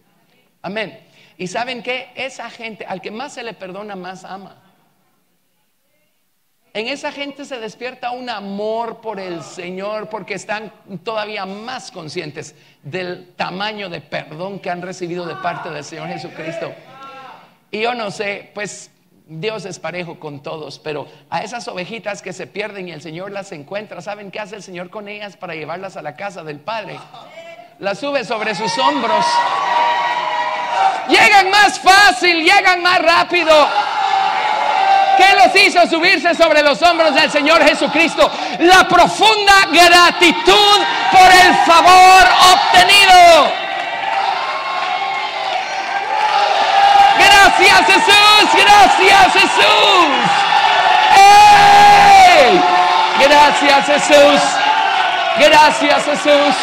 Amén. Y ¿saben qué? Esa gente, al que más se le perdona, más ama. En esa gente se despierta un amor por el Señor, porque están todavía más conscientes del tamaño de perdón que han recibido de parte del Señor Jesucristo. Y yo no sé, pues Dios es parejo con todos, pero a esas ovejitas que se pierden y el Señor las encuentra, ¿saben qué hace el Señor con ellas para llevarlas a la casa del Padre? Las sube sobre sus hombros. Llegan más fácil, llegan más rápido. ¿Qué los hizo subirse sobre los hombros del Señor Jesucristo? La profunda gratitud por el favor obtenido. Gracias Jesús, gracias Jesús. ¡Ey! Gracias Jesús, gracias Jesús.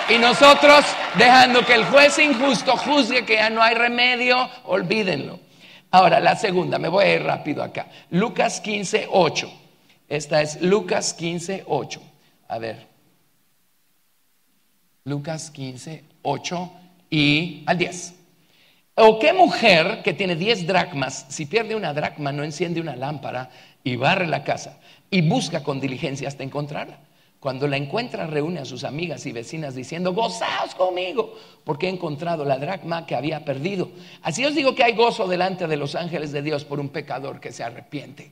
Y nosotros, dejando que el juez injusto juzgue que ya no hay remedio, olvídenlo. Ahora, la segunda, me voy a ir rápido acá. Lucas 15:8. Esta es Lucas 15:8. A ver. Lucas 15:8 y al 10. ¿O qué mujer que tiene 10 dracmas, si pierde una dracma, no enciende una lámpara y barre la casa y busca con diligencia hasta encontrarla? Cuando la encuentra, reúne a sus amigas y vecinas diciendo: gozaos conmigo, porque he encontrado la dracma que había perdido. Así os digo que hay gozo delante de los ángeles de Dios por un pecador que se arrepiente.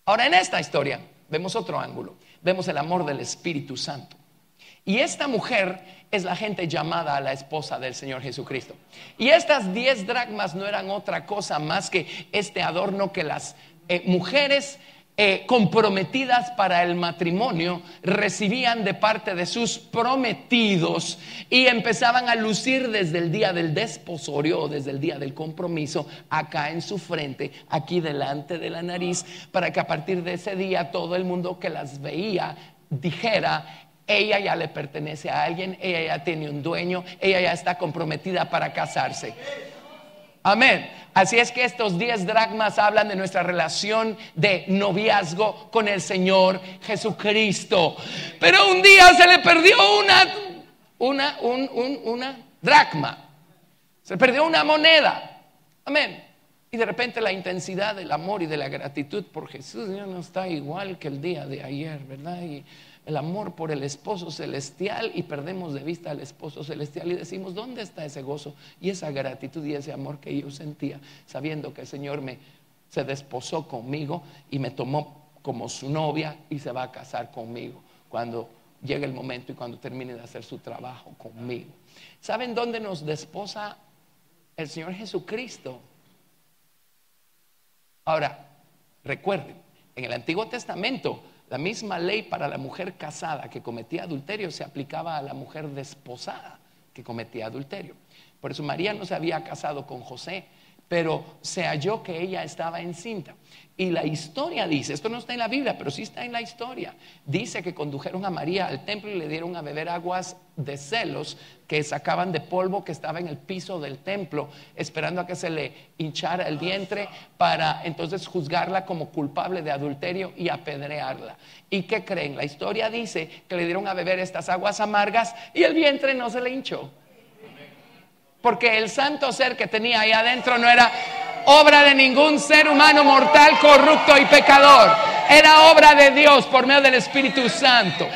Ahora, en esta historia vemos otro ángulo. Vemos el amor del Espíritu Santo. Y esta mujer es la gente llamada a la esposa del Señor Jesucristo. Y estas 10 dracmas no eran otra cosa más que este adorno que las mujeres comprometidas para el matrimonio recibían de parte de sus prometidos, y empezaban a lucir desde el día del desposorio o desde el día del compromiso acá en su frente, aquí delante de la nariz, para que a partir de ese día todo el mundo que las veía dijera: ella ya le pertenece a alguien, ella ya tiene un dueño, ella ya está comprometida para casarse. Amén. Así es que estos 10 dracmas hablan de nuestra relación de noviazgo con el Señor Jesucristo. Pero un día se le perdió una dracma. Se perdió una moneda. Amén. Y de repente la intensidad del amor y de la gratitud por Jesús ya no está igual que el día de ayer, ¿verdad? Y el amor por el esposo celestial, y perdemos de vista al esposo celestial y decimos: ¿dónde está ese gozo y esa gratitud y ese amor que yo sentía sabiendo que el Señor se desposó conmigo y me tomó como su novia y se va a casar conmigo cuando llegue el momento y cuando termine de hacer su trabajo conmigo? ¿Saben dónde nos desposa el Señor Jesucristo? Ahora, recuerden, en el Antiguo Testamento la misma ley para la mujer casada que cometía adulterio se aplicaba a la mujer desposada que cometía adulterio. Por eso María no se había casado con José, pero se halló que ella estaba encinta. Y la historia dice, esto no está en la Biblia, pero sí está en la historia, dice que condujeron a María al templo y le dieron a beber aguas de celos que sacaban de polvo que estaba en el piso del templo, esperando a que se le hinchara el vientre para entonces juzgarla como culpable de adulterio y apedrearla. ¿Y qué creen? La historia dice que le dieron a beber estas aguas amargas y el vientre no se le hinchó, porque el santo ser que tenía ahí adentro no era obra de ningún ser humano mortal, corrupto y pecador. Era obra de Dios por medio del Espíritu Santo.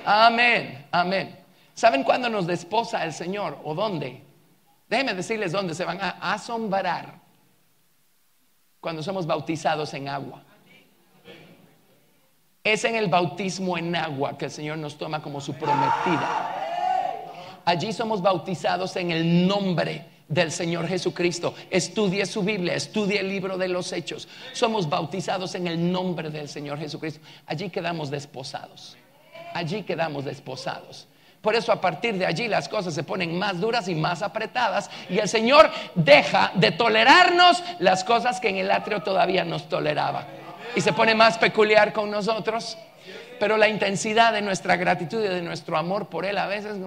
Amén, amén. ¿Saben cuándo nos desposa el Señor o dónde? Déjenme decirles dónde se van a asombrar: cuando somos bautizados en agua. Es en el bautismo en agua que el Señor nos toma como su prometida. Allí somos bautizados en el nombre del Señor Jesucristo. Estudie su Biblia, estudie el libro de los Hechos. Somos bautizados en el nombre del Señor Jesucristo. Allí quedamos desposados. Allí quedamos desposados. Por eso a partir de allí las cosas se ponen más duras y más apretadas, y el Señor deja de tolerarnos las cosas que en el atrio todavía nos toleraba, y se pone más peculiar con nosotros. Pero la intensidad de nuestra gratitud y de nuestro amor por Él a veces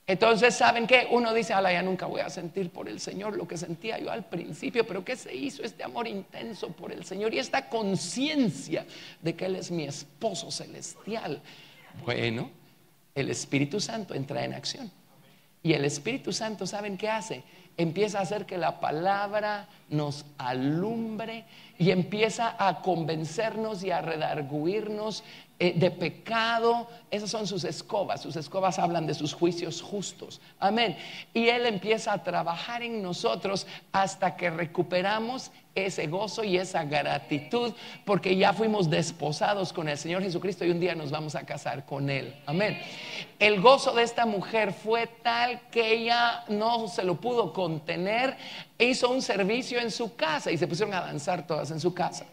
entonces, ¿saben qué? Uno dice: ala, ya nunca voy a sentir por el Señor lo que sentía yo al principio. Pero ¿qué se hizo? Este amor intenso por el Señor y esta conciencia de que Él es mi esposo celestial. Bueno, el Espíritu Santo entra en acción. Y el Espíritu Santo, ¿saben qué hace? Empieza a hacer que la palabra nos alumbre y empieza a convencernos y a redarguirnos de pecado. Esas son sus escobas. Sus escobas hablan de sus juicios justos. Amén. Y Él empieza a trabajar en nosotros hasta que recuperamos ese gozo y esa gratitud, porque ya fuimos desposados con el Señor Jesucristo y un día nos vamos a casar con Él. Amén. El gozo de esta mujer fue tal que ella no se lo pudo contener. Hizo un servicio en su casa y se pusieron a danzar todas en su casa,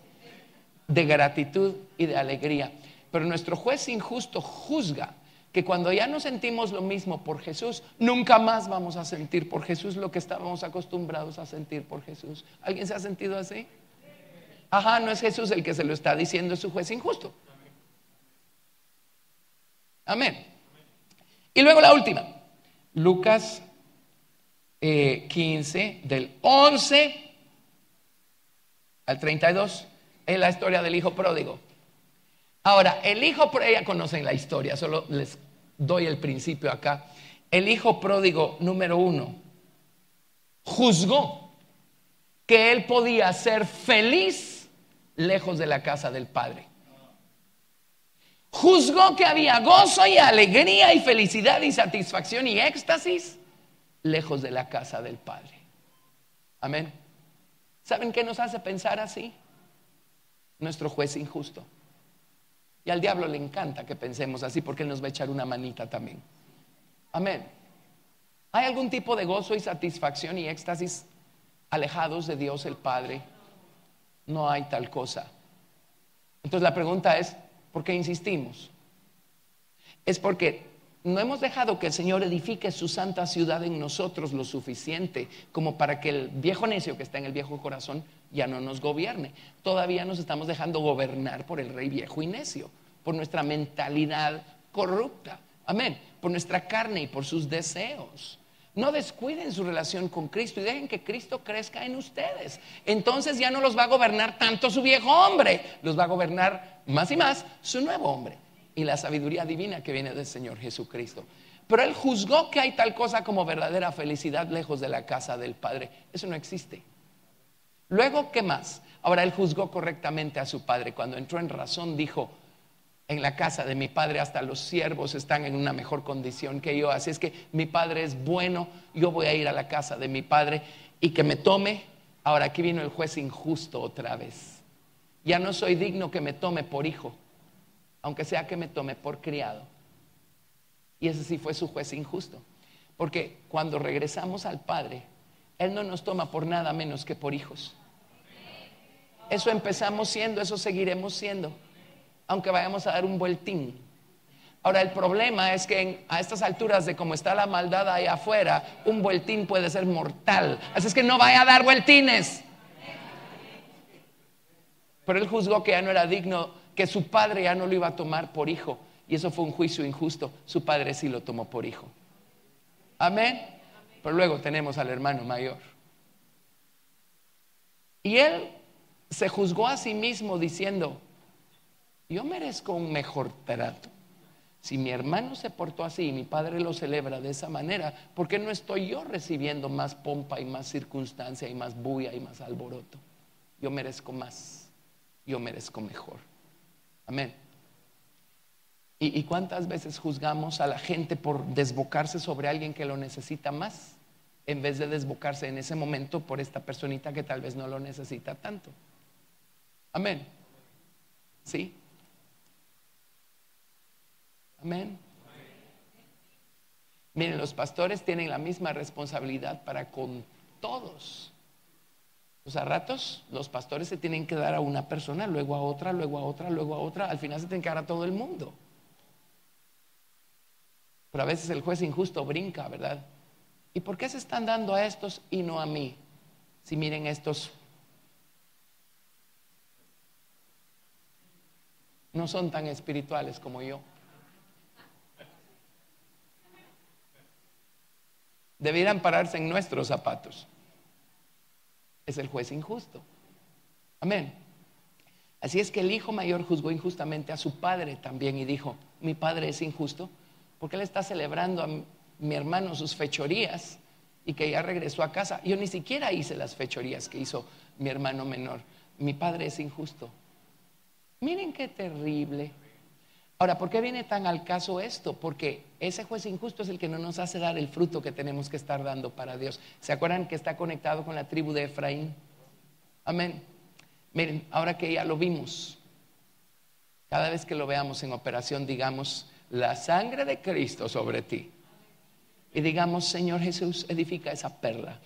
de gratitud y de alegría. Pero nuestro juez injusto juzga que cuando ya no sentimos lo mismo por Jesús, nunca más vamos a sentir por Jesús lo que estábamos acostumbrados a sentir por Jesús. ¿Alguien se ha sentido así? Ajá, no es Jesús el que se lo está diciendo, es su juez injusto. Amén. Y luego la última, Lucas 15, del 11 al 32, es la historia del hijo pródigo. Ahora, el hijo pródigo, ya conocen la historia, solo les doy el principio acá. El hijo pródigo número 1 juzgó que él podía ser feliz lejos de la casa del padre. Juzgó que había gozo y alegría y felicidad y satisfacción y éxtasis lejos de la casa del Padre. Amén. ¿Saben qué nos hace pensar así? Nuestro juez injusto. Y al diablo le encanta que pensemos así, porque él nos va a echar una manita también. Amén. ¿Hay algún tipo de gozo y satisfacción y éxtasis alejados de Dios el Padre? No hay tal cosa. Entonces la pregunta es, ¿por qué insistimos? Es porque no hemos dejado que el Señor edifique su santa ciudad en nosotros lo suficiente como para que el viejo necio que está en el viejo corazón ya no nos gobierne. Todavía nos estamos dejando gobernar por el rey viejo y necio, por nuestra mentalidad corrupta. Amén. Por nuestra carne y por sus deseos. No descuiden su relación con Cristo y dejen que Cristo crezca en ustedes. Entonces ya no los va a gobernar tanto su viejo hombre, los va a gobernar más y más su nuevo hombre y la sabiduría divina que viene del Señor Jesucristo. Pero él juzgó que hay tal cosa como verdadera felicidad lejos de la casa del Padre. Eso no existe. Luego, ¿qué más? Ahora él juzgó correctamente a su padre. Cuando entró en razón dijo: en la casa de mi padre hasta los siervos están en una mejor condición que yo. Así es que mi padre es bueno, yo voy a ir a la casa de mi padre y que me tome. Ahora aquí vino el juez injusto otra vez. Ya no soy digno que me tome por hijo, aunque sea que me tome por criado. Y ese sí fue su juez injusto. Porque cuando regresamos al Padre, Él no nos toma por nada menos que por hijos. Eso empezamos siendo, eso seguiremos siendo, aunque vayamos a dar un vueltín. Ahora el problema es que a estas alturas de cómo está la maldad allá afuera, un vueltín puede ser mortal. Así es que no vaya a dar vueltines. Pero él juzgó que ya no era digno, que su padre ya no lo iba a tomar por hijo. Y eso fue un juicio injusto. Su padre sí lo tomó por hijo. Amén. Pero luego tenemos al hermano mayor. Y él se juzgó a sí mismo diciendo: yo merezco un mejor trato. Si mi hermano se portó así y mi padre lo celebra de esa manera, ¿por qué no estoy yo recibiendo más pompa y más circunstancia y más bulla y más alboroto? Yo merezco más, yo merezco mejor. Amén. ¿Y cuántas veces juzgamos a la gente por desbocarse sobre alguien que lo necesita más, en vez de desbocarse en ese momento por esta personita que tal vez no lo necesita tanto? Amén. ¿Sí? Amén. Miren, los pastores tienen la misma responsabilidad para con todos. O sea, a ratos los pastores se tienen que dar a una persona, luego a otra, luego a otra, luego a otra. Al final se tienen que dar a todo el mundo. Pero a veces el juez injusto brinca, ¿verdad? ¿Y por qué se están dando a estos y no a mí? Si miren, estos no son tan espirituales como yo. Debieran pararse en nuestros zapatos. Es el juez injusto. Amén. Así es que el hijo mayor juzgó injustamente a su padre también y dijo: mi padre es injusto porque él está celebrando a mi hermano sus fechorías y que ya regresó a casa. Yo ni siquiera hice las fechorías que hizo mi hermano menor. Mi padre es injusto. Miren qué terrible. Ahora, ¿por qué viene tan al caso esto? Porque ese juez injusto es el que no nos hace dar el fruto que tenemos que estar dando para Dios. ¿Se acuerdan que está conectado con la tribu de Efraín? Amén. Miren, ahora que ya lo vimos, cada vez que lo veamos en operación, digamos: la sangre de Cristo sobre ti. Y digamos: Señor Jesús, edifica esa perla.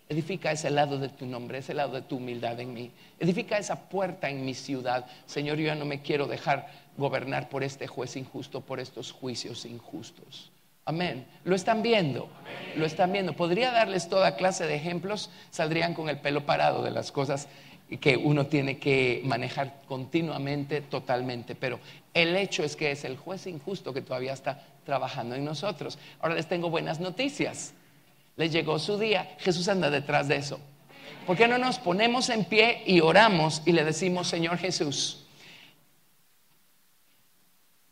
Edifica ese lado de tu nombre, ese lado de tu humildad en mí. Edifica esa puerta en mi ciudad. Señor, yo ya no me quiero dejar gobernar por este juez injusto, por estos juicios injustos. Amén. ¿Lo están viendo? Lo están viendo. Podría darles toda clase de ejemplos. Saldrían con el pelo parado de las cosas que uno tiene que manejar continuamente, totalmente. Pero el hecho es que es el juez injusto que todavía está trabajando en nosotros. Ahora les tengo buenas noticias. Les llegó su día. Jesús anda detrás de eso. ¿Por qué no nos ponemos en pie y oramos y le decimos: Señor Jesús,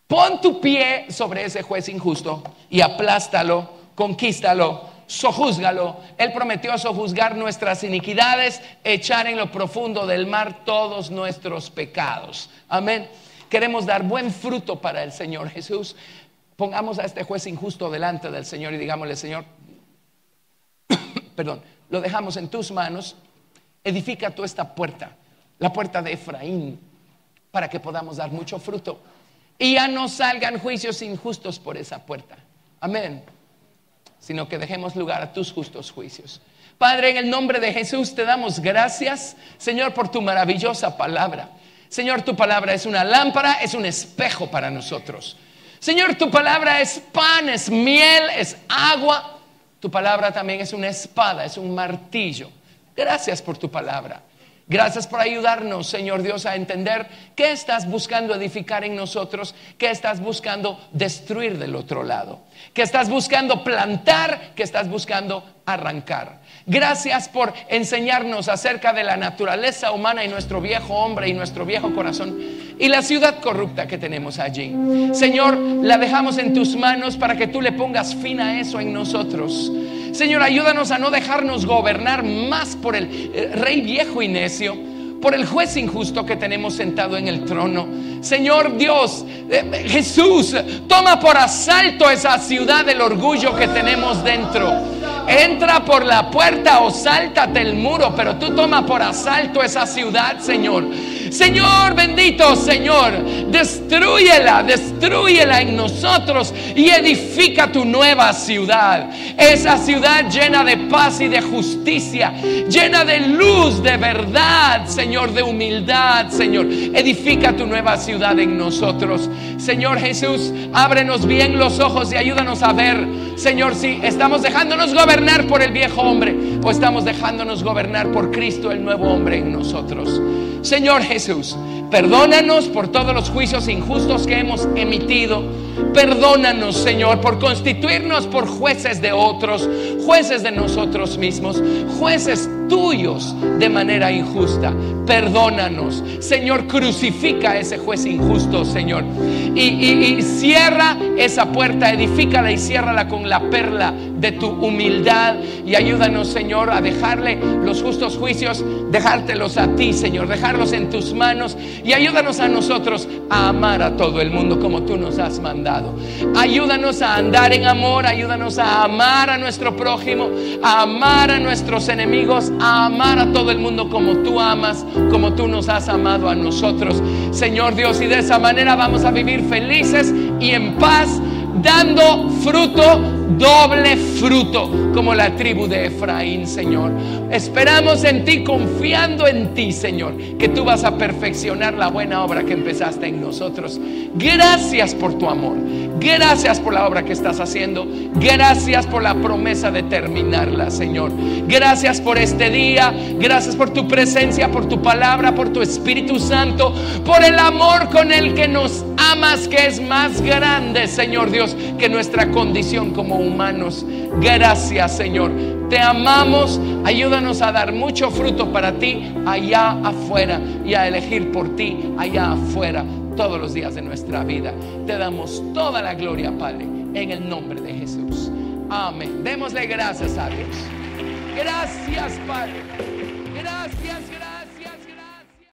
pon tu pie sobre ese juez injusto y aplástalo, conquístalo, sojúzgalo? Él prometió sojuzgar nuestras iniquidades, echar en lo profundo del mar todos nuestros pecados. Amén. Queremos dar buen fruto para el Señor Jesús. Pongamos a este juez injusto delante del Señor y digámosle: Señor, perdón, lo dejamos en tus manos. Edifica tú esta puerta, la puerta de Efraín, para que podamos dar mucho fruto y ya no salgan juicios injustos por esa puerta. Amén. Sino que dejemos lugar a tus justos juicios. Padre, en el nombre de Jesús te damos gracias, Señor, por tu maravillosa palabra. Señor, tu palabra es una lámpara, es un espejo para nosotros. Señor, tu palabra es pan, es miel, es agua. Tu palabra también es una espada, es un martillo. Gracias por tu palabra. Gracias por ayudarnos, Señor Dios, a entender qué estás buscando edificar en nosotros, qué estás buscando destruir del otro lado, qué estás buscando plantar, qué estás buscando arrancar. Gracias por enseñarnos acerca de la naturaleza humana y nuestro viejo hombre y nuestro viejo corazón y la ciudad corrupta que tenemos allí. Señor, la dejamos en tus manos para que tú le pongas fin a eso en nosotros. Señor, ayúdanos a no dejarnos gobernar más por el rey viejo y necio, por el juez injusto que tenemos sentado en el trono. Señor Dios, Jesús, toma por asalto esa ciudad del orgullo que tenemos dentro. Entra por la puerta o sáltate el muro, pero tú toma por asalto esa ciudad, Señor. Señor bendito, Señor, destrúyela en nosotros y edifica tu nueva ciudad. Esa ciudad llena de paz y de justicia, llena de luz, de verdad, Señor, de humildad, Señor. Edifica tu nueva ciudad en nosotros. Señor Jesús, ábrenos bien los ojos y ayúdanos a ver, Señor, si estamos dejándonos gobernar por el viejo hombre o estamos dejándonos gobernar por Cristo, el nuevo hombre en nosotros. Señor Jesús, perdónanos por todos los juicios injustos que hemos emitido. Perdónanos, Señor, por constituirnos por jueces de otros, jueces de nosotros mismos, jueces tuyos de manera injusta. Perdónanos, Señor, crucifica a ese juez injusto, Señor, y cierra esa puerta, edifícala y ciérrala con la perla de tu humildad, y ayúdanos, Señor, a dejarle los justos juicios, dejártelos a ti, Señor, dejarlos en tus manos, y ayúdanos a nosotros a amar a todo el mundo como tú nos has mandado. Ayúdanos a andar en amor, ayúdanos a amar a nuestro prójimo, a amar a nuestros enemigos, a amar a todo el mundo como tú amas, como tú nos has amado a nosotros, Señor Dios, y de esa manera vamos a vivir felices y en paz, dando fruto, doble fruto, como la tribu de Efraín, Señor. Esperamos en ti, confiando en ti, Señor, que tú vas a perfeccionar la buena obra que empezaste en nosotros. Gracias por tu amor, gracias por la obra que estás haciendo, gracias por la promesa de terminarla, Señor. Gracias por este día, gracias por tu presencia, por tu palabra, por tu Espíritu Santo, por el amor con el que nos amas, que es más grande, Señor Dios, que nuestra condición como humanos. Gracias, Señor, te amamos. Ayúdanos a dar mucho fruto para ti allá afuera y a elegir por ti allá afuera todos los días de nuestra vida. Te damos toda la gloria, Padre, en el nombre de Jesús. Amén. Démosle gracias a Dios. Gracias, Padre. Gracias.